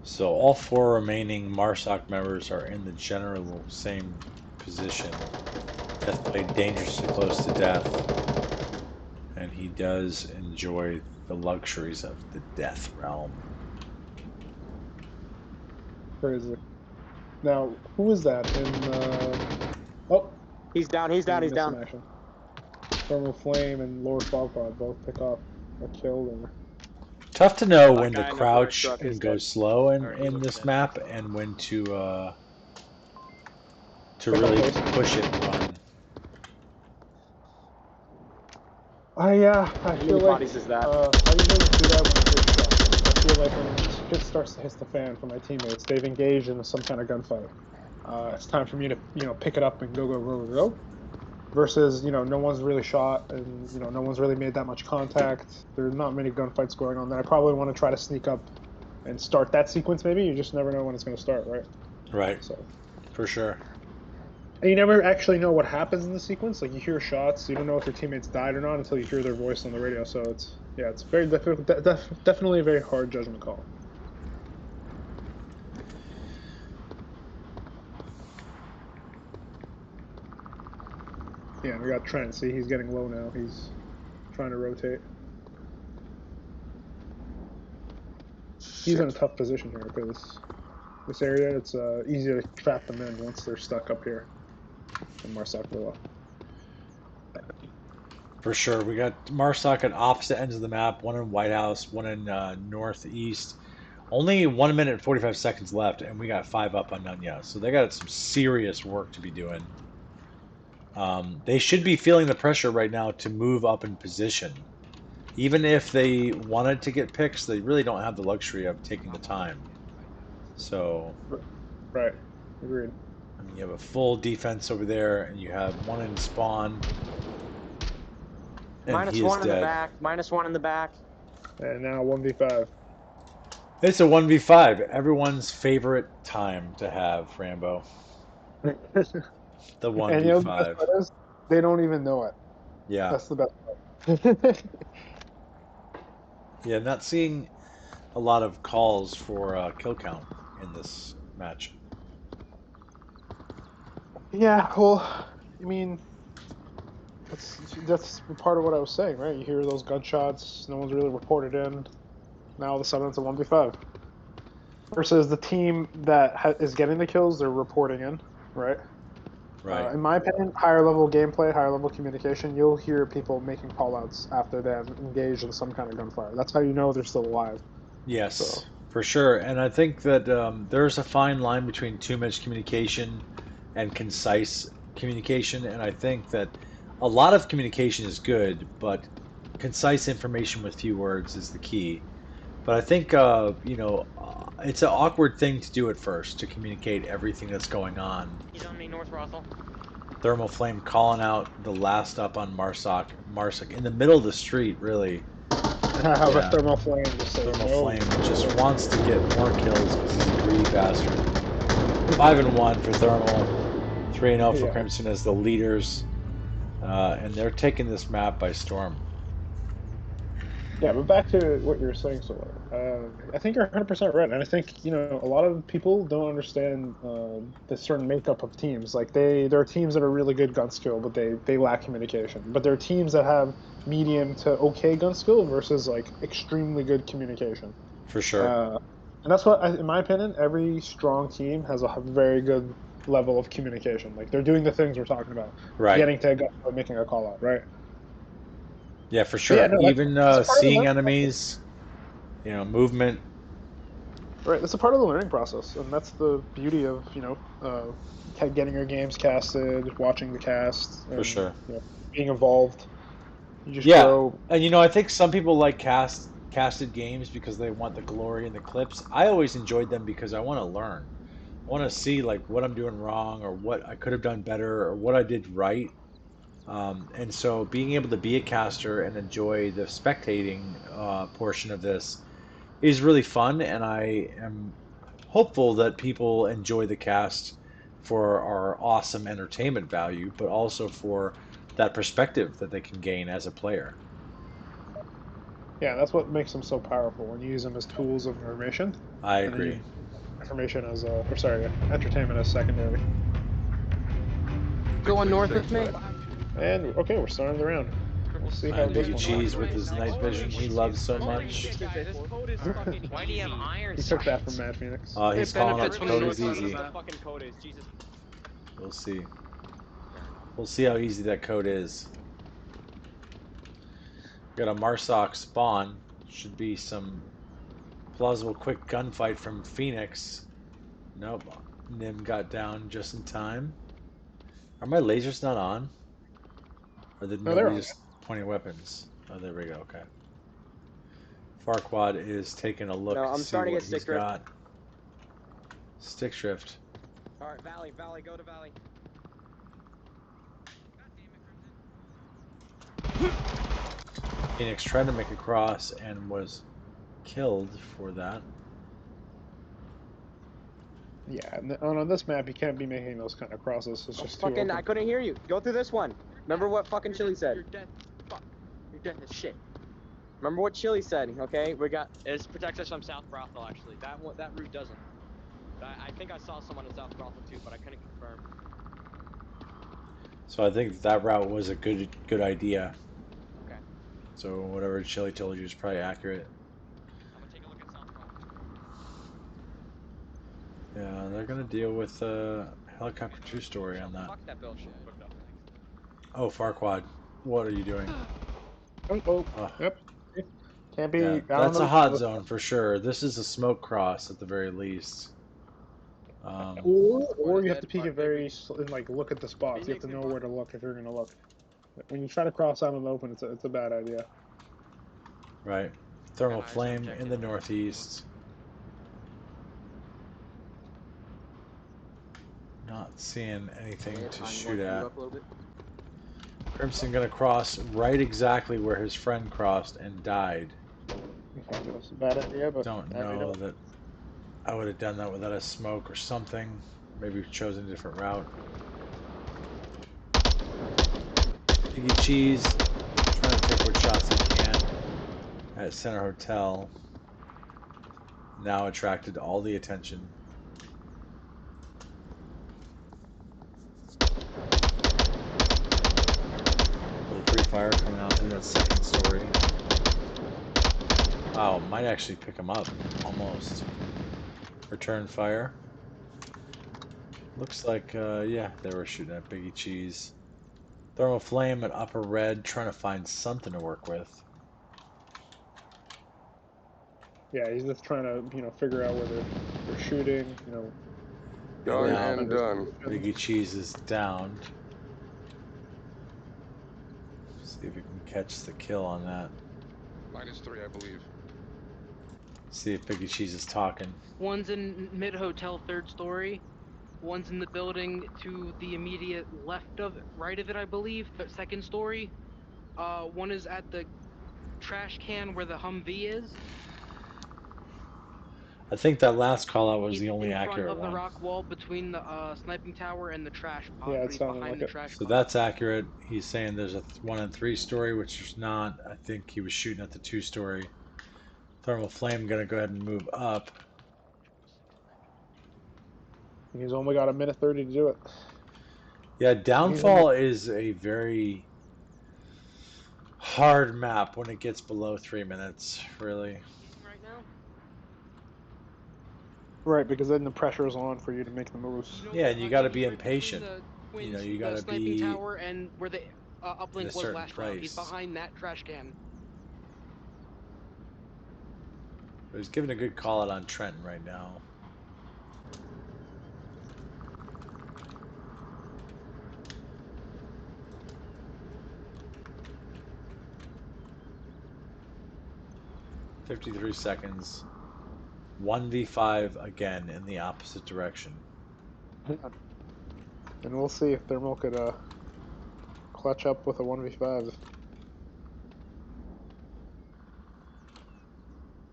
So all 4 remaining MARSOC members are in the general same position. Death played dangerously close to death. And he does enjoy the luxuries of the death realm. Crazy. Now, who is that in? Oh, He's down. He's down. He's down. Action. Thermal Flame and Lord Fogpod both pick up a kill there. Tough to know That when to guy in the fire crouch truck and is go dead. slow Or he in looks this dead. map, and when to Pick up really pace. push it and run. I How feel many like bodies is that? I usually do that when I hear shots. I feel like when shit starts to hit the fan for my teammates, they've engaged in some kind of gunfight. It's time for me to pick it up and go. Versus no one's really shot and no one's really made that much contact. There's not many gunfights going on. Then I probably want to try to sneak up and start that sequence. Maybe you just never know when it's going to start, right? Right. So For sure. and you never actually know what happens in the sequence. Like you hear shots, you don't know if your teammates died or not until you hear their voice on the radio. So it's very definitely a very hard judgment call. Yeah, we got Trent. See, he's getting low now. He's trying to rotate. He's in a tough position here because this area, it's easy to trap them in once they're stuck up here in Marsac Villa. For sure. We got Marsoc at opposite ends of the map, one in White House, one in northeast. Only 1 minute and 45 seconds left, and we got 5 up on Nunya. So they got some serious work to be doing. They should be feeling the pressure right now to move up in position. Even if they wanted to get picks, they really don't have the luxury of taking the time. So, Right, agreed. I mean, you have a full defense over there, and you have one in spawn, and Minus he is one in the dead. back. Minus one in the back. And now 1v5. It's a 1v5, everyone's favorite time to have, Rambo. The And the best 1v5. part is, they don't even know it. Yeah. That's the best part. Yeah, not seeing a lot of calls for kill count in this match. Yeah, well, I mean, that's part of what I was saying, right? You hear those gunshots, no one's really reported in. Now all of a sudden it's a 1v5. Versus the team that is getting the kills, they're reporting in, right? Right. In my opinion, higher level gameplay, higher level communication, you'll hear people making callouts after they've engaged in some kind of gunfire. That's how you know they're still alive. Yes, So. for sure. And I think that there's a fine line between too much communication and concise communication. And I think that a lot of communication is good, but concise information with few words is the key. But I think, it's an awkward thing to do at first, to communicate everything that's going on. He's on me, North Rothel. Thermal Flame calling out the last up on Marsoc in the middle of the street, really. How about Thermal Flame just says Thermal no. Flame just wants to get more kills because he's a greedy bastard. 5-1 for Thermal, 3-0 for Crimson as the leaders, and they're taking this map by storm. Yeah, but back to what you were saying, Solar. I think you're 100% right, and I think a lot of people don't understand the certain makeup of teams. Like there are teams that are really good gun skill, but they lack communication. But there are teams that have medium to okay gun skill versus like extremely good communication. For sure. And that's what, in my opinion, every strong team has a very good level of communication. Like they're doing the things we're talking about, Right. getting to a gun, making a call out, right? Yeah, for sure. Yeah, no, Even seeing enemies, movement. Right, that's a part of the learning process, and that's the beauty of getting your games casted, watching the cast, and For sure. being involved. You just Yeah, grow. and I think some people like casted games because they want the glory and the clips. I always enjoyed them because I want to learn. I want to see like what I'm doing wrong or what I could have done better or what I did right. And so being able to be a caster and enjoy the spectating portion of this is really fun, and I am hopeful that people enjoy the cast for our awesome entertainment value, but also for that perspective that they can gain as a player. Yeah, that's what makes them so powerful when you use them as tools of information. I And then agree. information as entertainment as secondary. Going north with me. And okay, we're starting the round. We'll see how this Big one Cheese goes. with his night vision he loves so much. This code is fucking Why do you have easy. iron He took that sights? from Mad Phoenix. Oh, he's It calling out benefits the when code the is North easy. Side The fucking code is Jesus. We'll see. Fair enough. We'll see how easy that code is. Got a Marsoc spawn. Should be some plausible quick gunfight from Phoenix. Nope. Nim got down just in time. Are my lasers not on? Or did No, they're nobody on. just pointing weapons? Oh, there we go. Okay. Farquad is taking a look No, to I'm see starting what a he's stick drift. got. Stick drift. Alright, Valley, go to Valley. Phoenix tried to make a cross and was killed for that. Yeah, on this map, you can't be making those kind of crosses. It's just too Fucking, open. I couldn't hear you. Go through this one. Remember what fucking Chili You're said. dead. Fuck. You're dead as shit. Remember what Chili said, okay? We got... This protects us from South Brothel, actually. That route doesn't. I think I saw someone in South Brothel too, but I couldn't confirm. So I think that route was a good idea. Okay. So whatever Chili told you is probably accurate. I'm gonna take a look at South Brothel. Yeah, they're gonna deal with helicopter 2-story on that. Fuck that bullshit. Oh, Farquad, what are you doing? Oh, Oh. yep. Can't be. Yeah, I don't that's know. a hot zone for sure. This is a smoke cross at the very least. Or you have to peek it very and like look at the spots. You have to know where to look if you're gonna look. When you try to cross out in the open, it's a bad idea. Right. Thermal Got eyes on flame in objective. the northeast. Not seeing anything to shoot at. Crimson gonna cross right exactly where his friend crossed and died. That's a bad idea, but Don't know that I would have done that without a smoke or something. Maybe we've chosen a different route. Piggy Cheese trying to take what shots he can at Center Hotel. Now attracted all the attention. Free fire coming out through that second story. Wow, might actually pick him up, almost. Return fire. Looks like, yeah, they were shooting at Biggie Cheese. Thermal flame at upper red, trying to find something to work with. yeah, he's just trying to figure out where they're shooting. Done now and done. Biggie Cheese is downed. See if we can catch the kill on that. -3, I believe. See if Biggie Cheese is talking. One's in mid-hotel, third story. One's in the building to the immediate left of it, right of it, I believe, but second story. One is at the trash can where the Humvee is. I think that last call out was He's the only in front accurate of the one. rock wall between the sniping tower and the trash pod. Yeah, it but he's sounded behind like the it. trash So pod. that's accurate. He's saying there's a 1 and 3 story, which is not. I think he was shooting at the 2 story. Thermal flame gonna go ahead and move up. He's only got a minute 30 to do it. Yeah, downfall is a very hard map when it gets below 3 minutes, really. Right now. Right, because then the pressure is on for you to make the moves. Yeah, and you got to be he's right between impatient. the You know, twins, you got the to sniping be tower and where the in a uplink was certain last round. He's place. behind that trash can. But he's giving a good call out on Trenton right now. "53 seconds. 1v5 again in the opposite direction." And we'll see if Thermal could clutch up with a 1v5.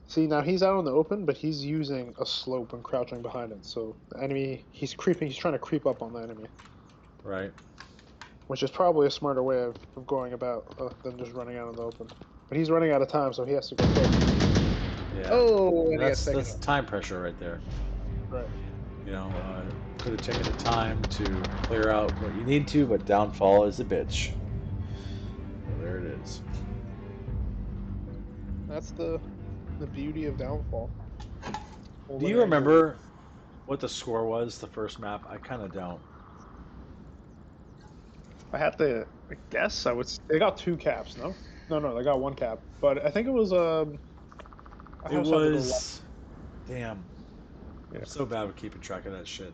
See, now he's out in the open, but he's using a slope and crouching behind it. So the enemy, he's trying to creep up on the enemy. Right. Which is probably a smarter way of going about than just running out in the open. But he's running out of time, so he has to go quick. Yeah. Oh, and he gets taken That's out. time pressure right there. Right. You know, could have taken the time to clear out what you need to, but downfall is a bitch. Well, there it is. That's the beauty of Downfall. Do you remember what the score was, the first map? I kind of don't. I have to guess. They got 2 caps, no? No, they got 1 cap. But I think it was It was. Damn. Yeah. I'm so bad with keeping track of that shit.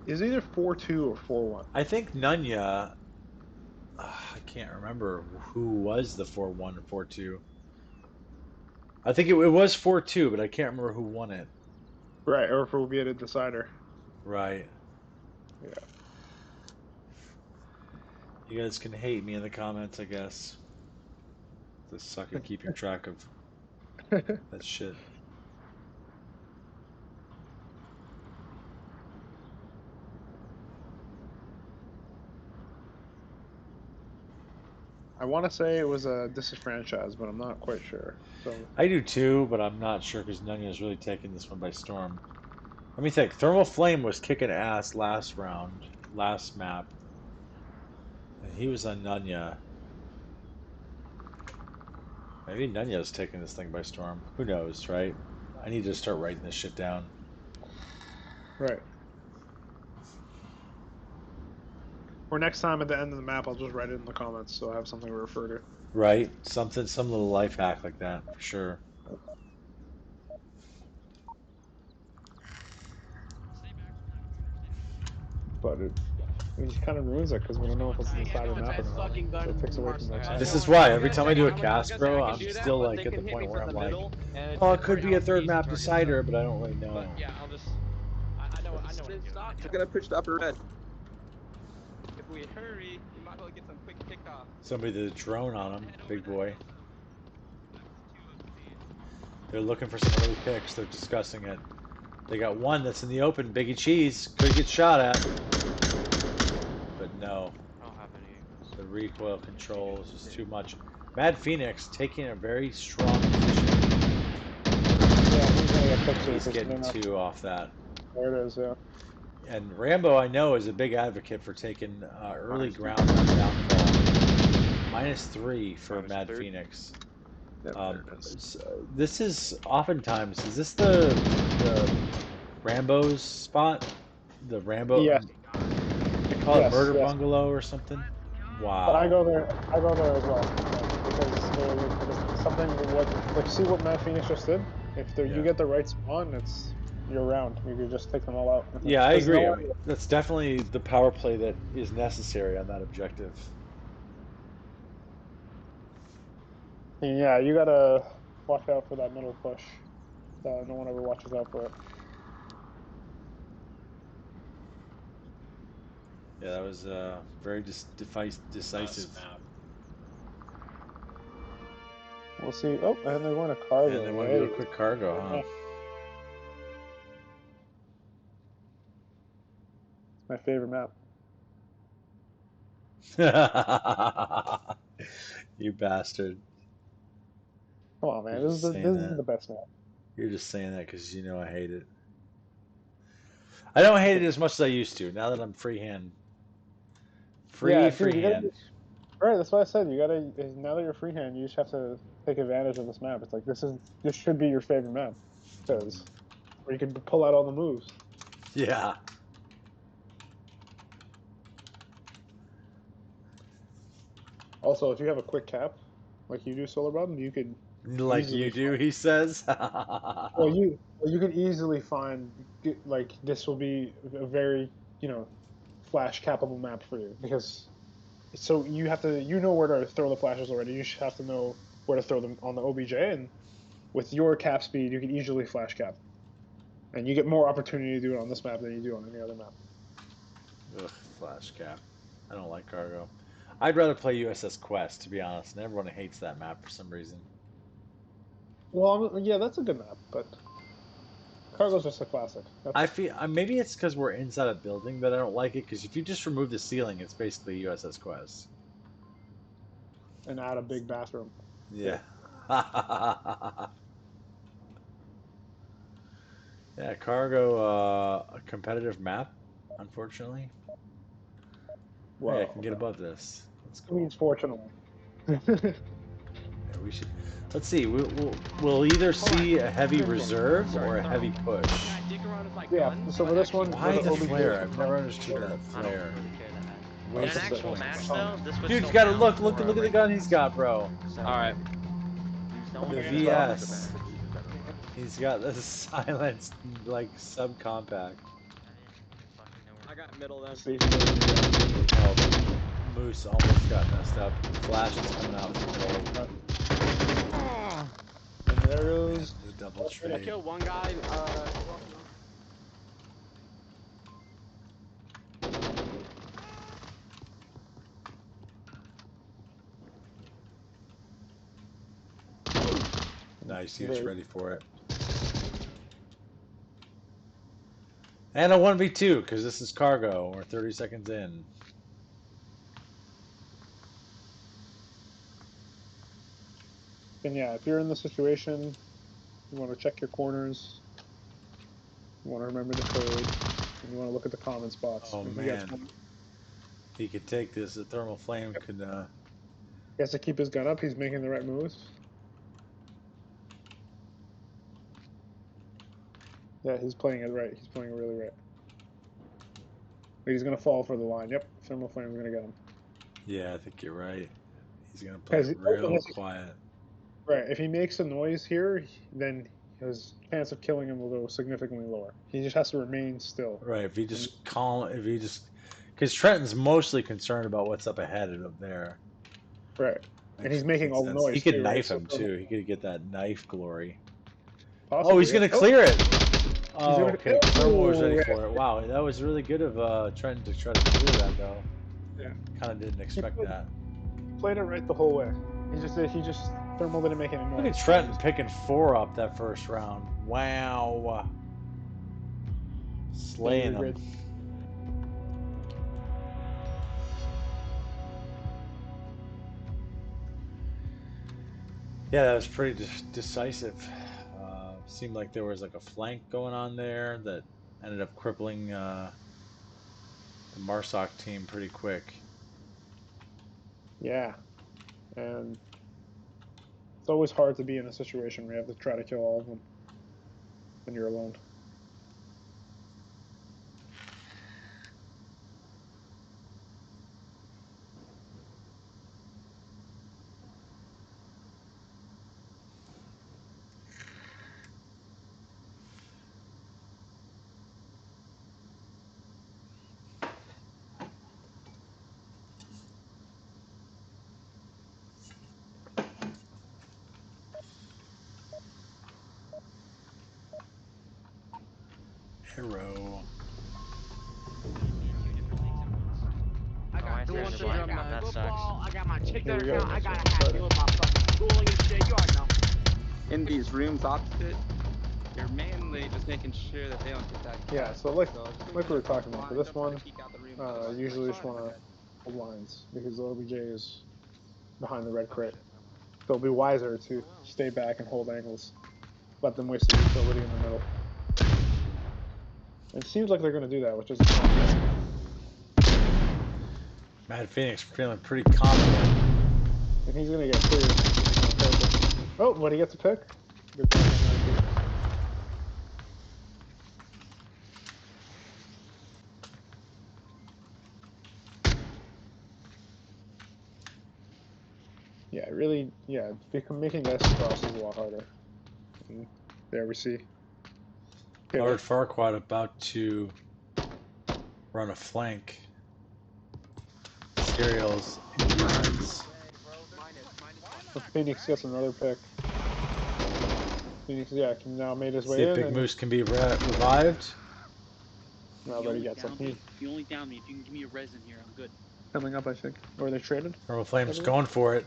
Is either 4-2 or 4-1. I think Nunya. I can't remember who was the 4-1 and 4-2. I think it was 4-2, but I can't remember who won it. Right, or if it will be at a decider. Right. Yeah. You guys can hate me in the comments, I guess. Just suck at keeping track of that shit. I want to say it was a Disenfranchised, but I'm not quite sure. So I do too, but I'm not sure because Nunya's really taking this one by storm. Let me think. Thermal Flame was kicking ass last round, last map. And he was on Nunya. Maybe Nunya's taking this thing by storm. Who knows, right? I need to start writing this shit down. right. Or next time at the end of the map, I'll just write it in the comments so I have something to refer to. Right? Some little life hack like that, for sure. But it just kind of ruins it because we don't know if it's inside the map or not. So it takes away from the excitement. This is why every time I do a cast, bro, I'm still like at the point where I'm like, oh, it could be a third map decider, but I don't really know. But yeah, I'll just. I know what They're gonna push the upper red. If we hurry, we might be able to get some quick kickoff. Somebody did a drone on him, big boy. They're looking for some early picks. They're discussing it. They got one that's in the open. Biggie Cheese could get shot at, but no. I don't have any. The recoil control is just too much. Mad Phoenix taking a very strong position. Yeah, he's gonna get pictures. He's getting 2 off that. There it is, yeah. And Rambo, I know, is a big advocate for taking early ground on Downfall. -3 for Mad Phoenix. This is oftentimes, is this the Rambo's spot? The Rambo? Yes. They call it Murder Bungalow or something? Wow. But I go there as well. Because there's something, see what Mad Phoenix just did? If you get the right spawn, you're around. You can just take them all out. Yeah, I agree. I mean, that's definitely the power play that is necessary on that objective. Yeah, you gotta watch out for that middle push. No one ever watches out for it. Yeah, that was very decisive. We'll see. Oh, and they want a cargo. And they want to do a quick cargo, huh? It's my favorite map. You bastard. Come on, man. This is the best map. You're just saying that because you know I hate it. I don't hate it as much as I used to. Now that I'm freehand. Freehand. Right, that's what I said. You gotta, now that you're freehand, you just have to take advantage of this map. It's like, this should be your favorite map. Because, where you can pull out all the moves. Yeah. Also, if you have a quick cap, like you do, Solar Bottom, you could... Like you do, he says? Well, you could easily find, like, this will be a very, flash capable map for you. Because, so you have to, you know where to throw the flashes already. You should have to know where to throw them on the OBJ, and with your cap speed, you can easily flash cap. And you get more opportunity to do it on this map than you do on any other map. Ugh, flash cap. I don't like cargo. I'd rather play USS Quest, to be honest, and everyone hates that map for some reason. Well, yeah, that's a good map, but cargo's just a classic. I feel maybe it's because we're inside a building that I don't like it. Because if you just remove the ceiling, it's basically USS Quest. And add a big bathroom. Yeah. Yeah, cargo, a competitive map, unfortunately. Well, hey, I can get above this. That's cool. Means fortunately. Yeah, we should. Let's see. We'll either see a heavy reserve or a heavy push. Can I dick around with my Yeah, gun? so for but this actually one, use Why it? the OBJ flare? I've never understood Sure. that I flare. don't really care that much. In Waste an of actual points. match, though, this would Dude, still you gotta count look for, at the like, gun he's got, bro. so, Alright. someone The here Yeah, knows so- VS. the even better one. He's got the silenced like subcompact. I didn't fucking know where. I got middle then. See, Oh, Moose almost got messed up. Flash is coming out from gold. and there goes. The double I trade. killed one guy. Nice, he was ready for it. And a 1v2, because this is cargo. We're 30 seconds in. And yeah, if you're in the situation, you want to check your corners. You want to remember the code. And you want to look at the comments box. Oh If you guys man, want- he could take this. The thermal flame could. He has to keep his gun up. He's making the right moves. Yeah, he's playing it right. He's playing it really right. He's gonna fall for the line. Yep, thermal flame's gonna get him. Yeah, I think you're right. He's gonna play Because it real quiet. Right. If he makes a noise here, then his chance of killing him will go significantly lower. He just has to remain still. Right. If he just because Trenton's mostly concerned about what's up ahead of him there. Right. And he's making all the Makes sense. noise. He could too, right? knife So him too. He could get that knife glory. possibly, Oh, he's gonna yeah. clear it. Oh, gonna- okay. Thermal was ready Oh, for it. Wow, that was really good of Trenton to try to clear that though. Yeah. Kind of didn't expect played- that. Played it right the whole way. He just thermal didn't make any noise. Look at Trenton picking 4 up that first round. Wow. Slaying Very him. good. Yeah, that was pretty decisive. Seemed like there was like a flank going on there that ended up crippling the Marsoc team pretty quick. Yeah. And it's always hard to be in a situation where you have to try to kill all of them when you're alone. Hero. I Oh, I got see the what one you're syndrome, saying. my That football, I got my Here TikTok we go. account, I got a Let's hat try with my fucking schooling and shit, you already know. In these rooms opposite, you're mainly just making sure that they don't get that. Yeah, so like we were talking about, for this one, usually usually just want to hold lines because the OBJ is behind the red crate. So it'll be wiser to stay back and hold angles. Let them waste the utility in the middle. It seems like they're going to do that, which is Mad Phoenix feeling pretty confident. and he's going to get cleared. Oh, but he gets a pick. Good job on that. Yeah, really, yeah, making this cross is a lot harder. And there we see. Okay, Lord Farquaad about to run a flank. Serials in defense. so Phoenix gets another pick. Phoenix, yeah, can now made his way See if in. Big And Moose can be revived. now that he gets something You only down me if you can give me a resin here. I'm good. coming up, I think. Or they traded. Thermal Flame's going for it.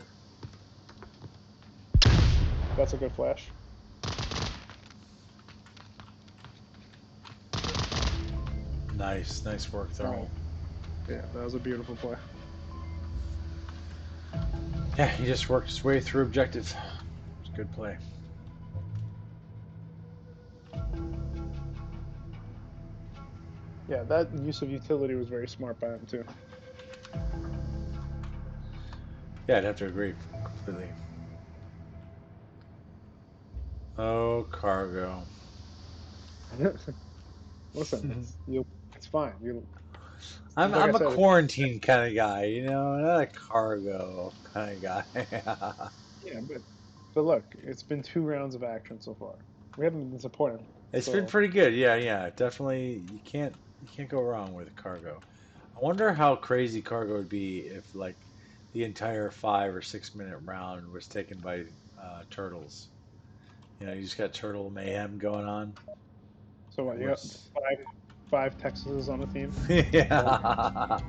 That's a good flash. Nice work, Thermal. Yeah, that was a beautiful play. Yeah, he just worked his way through objective. It's a good play. Yeah, that use of utility was very smart by him too. Yeah, I'd have to agree completely. Oh, cargo. Listen, it's fine. I'm Like I I'm a said, quarantine kind of guy, you know, not a cargo kind of guy. yeah, but look, it's been 2 rounds of action so far. We haven't been disappointed. It's been So pretty good. Yeah, yeah, definitely. You can't go wrong with cargo. I wonder how crazy cargo would be if like the entire 5 or 6 minute round was taken by turtles. You know, you just got turtle mayhem going on. so what? It You got was, five Texases on the team. yeah.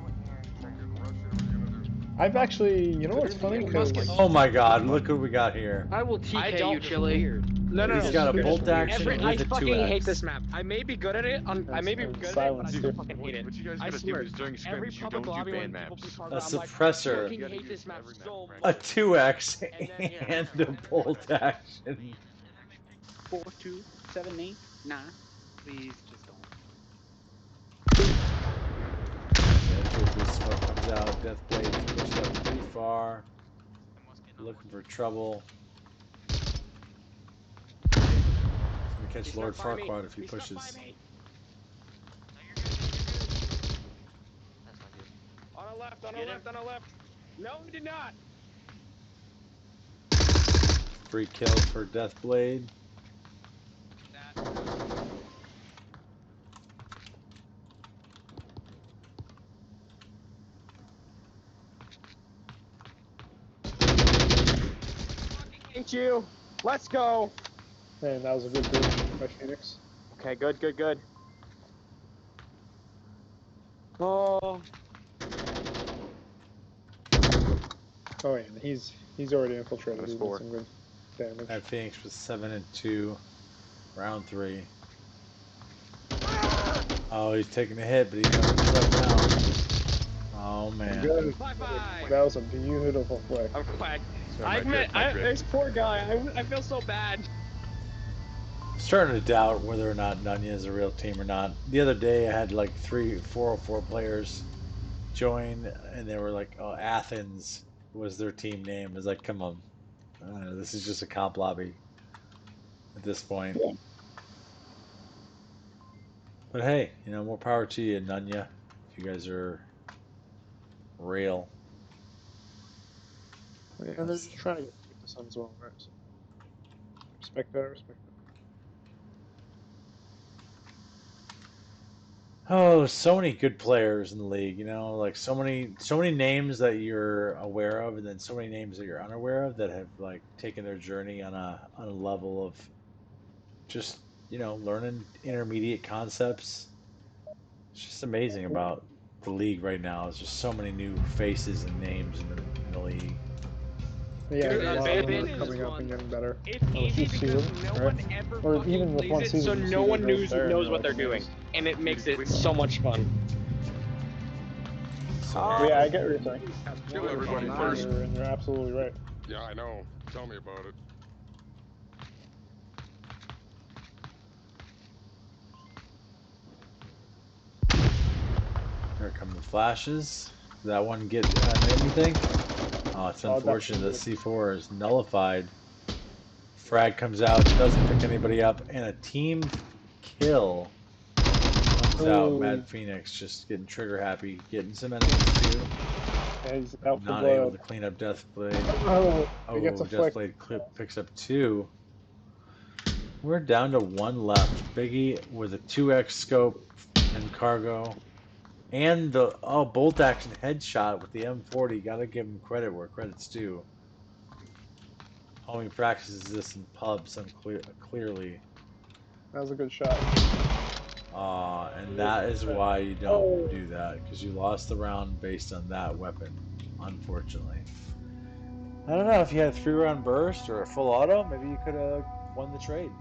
I've actually, you know what's funny? Because Oh my God! Look what we got here. I will I TK you, don't. Chili. No, no, He's no. got a You're just bolt weird. action I with a fucking hate 2x. this map. I may be good at it. I may be And good at it, but I silence still too. fucking hate it. What you guys I gotta do swear. is during Every scrims, you public don't do lobby when band people play maps. cargo, A I'm like, I suppressor, fucking hate this map so a much. 2x, And then yeah. and a bolt action. 4278. Nah, please just don't. This smoke comes out. Deathblade's pushed up pretty far. Looking for trouble. He's gonna catch He's Lord stuck by me. Farquaad if he He's stuck by pushes. me. That's not good. On our left, on our left, on our left. No, we did not. Free kill for Deathblade. Thank you. Let's go. Man, that was a good boost by Phoenix. Okay, good, good, good. Oh. Oh yeah, he's already infiltrated. Minus He's done 4. some good damage. That Phoenix was 7-2, round 3. Oh, he's taking a hit, but he's got himself now. Oh man. Good. Bye-bye. That was a beautiful play. I'm quick. So I not admit, good, not good. this poor guy. I feel so bad. I'm starting to doubt whether or not Nunya is a real team or not. The other day, I had like 404 players join, and they were like, "Oh, Athens was their team name." I was like, "Come on, this is just a comp lobby at this point." Yeah. But hey, you know, more power to you, Nunya. If you guys are real. Yeah, they're just trying to get the sun as well, right? So respect that. Respect that. Oh, so many good players in the league, you know, like so many names that you're aware of, and then so many names that you're unaware of that have like taken their journey on a level of just, you know, learning intermediate concepts. It's just amazing about the league right now. There's just so many new faces and names in the league. Yeah, Dude, a lot of them Band are is coming up one. and getting better. It's Or with easy each because season, no right? one ever Or fucking even with plays one it, so season, you see no the one growth there, and knows you're what like they're doing, amazed. and it makes it so much fun. So But yeah, I get what you're saying. Kill everybody Nice. first. And you're absolutely right. Yeah, I know. Tell me about it. here come the flashes. Did that one get anything? Oh, it's unfortunate that C4 is nullified. Frag comes out, doesn't pick anybody up, and a team kill comes out. Oh, Mad Phoenix just getting trigger happy, getting some enemies too. yeah, he's out for Not able blood. to clean up Deathblade. Oh, he gets Oh, a flick. Deathblade picks up 2. We're down to 1 left. Biggie with a 2x scope and cargo. And the bolt action headshot with the M40. Gotta give him credit where credit's due. Homie practices this in pubs clearly. That was a good shot. And that is why you don't do that, because you lost the round based on that weapon, unfortunately. I don't know if you had a 3-round burst or a full auto, maybe you could have won the trade.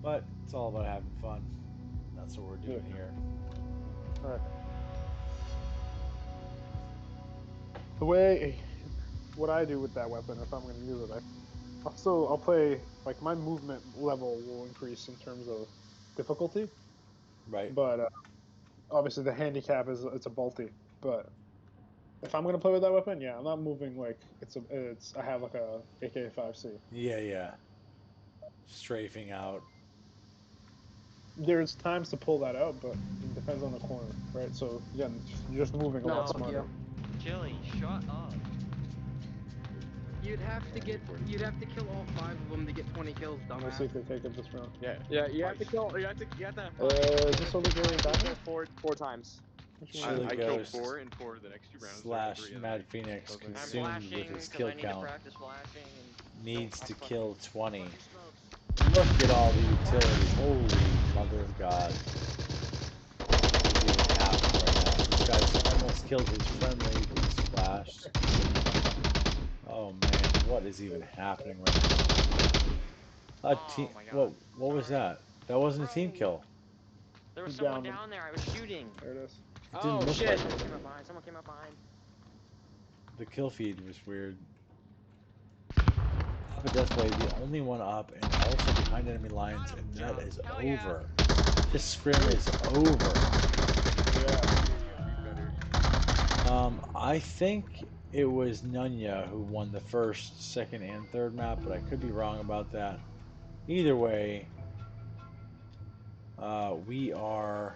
But it's all about having fun. That's what we're doing here. All right. The way, what I do with that weapon, if I'm going to use it, I'll play, like, my movement level will increase in terms of difficulty, Right. but obviously the handicap is it's a bolty, but If I'm gonna play with that weapon, yeah, I'm not moving like I have like a AK-5C. Yeah. Strafing out. There's times to pull that out, but it depends on the corner, right? So again, you're just moving a No, lot fuck smarter. you. Chili, shut up. You'd have to kill all 5 of them to get 20 kills, Let me see dumbass. if they take it this round. Yeah, you have to kill. You have to have Is this over here diamond? four times. Chili I killed Ghost 4 and 4 the next 2 rounds. slash Mad Phoenix Doesn't- I'm consumed with flashing his because kill I need to count practice flashing and needs don't to fucking- kill 20. Fucking smokes. Look at all the utility. Holy mother of God. What is even happening right now? This guy's almost killed his friendly. He's flashed. Oh man, what is even happening right now? A Oh team. my God. What was Sorry. that? That wasn't a team kill. There was He's someone down. down there. I was shooting. There it is. It didn't Oh look shit! like it. Someone came up behind. The kill feed was weird. Papa Deathblade, the only one up and also behind enemy lines, and that is Hell yeah. over. This scrim is over. Yeah. I think it was Nunya who won the first, second, and third map, but I could be wrong about that. Either way, we are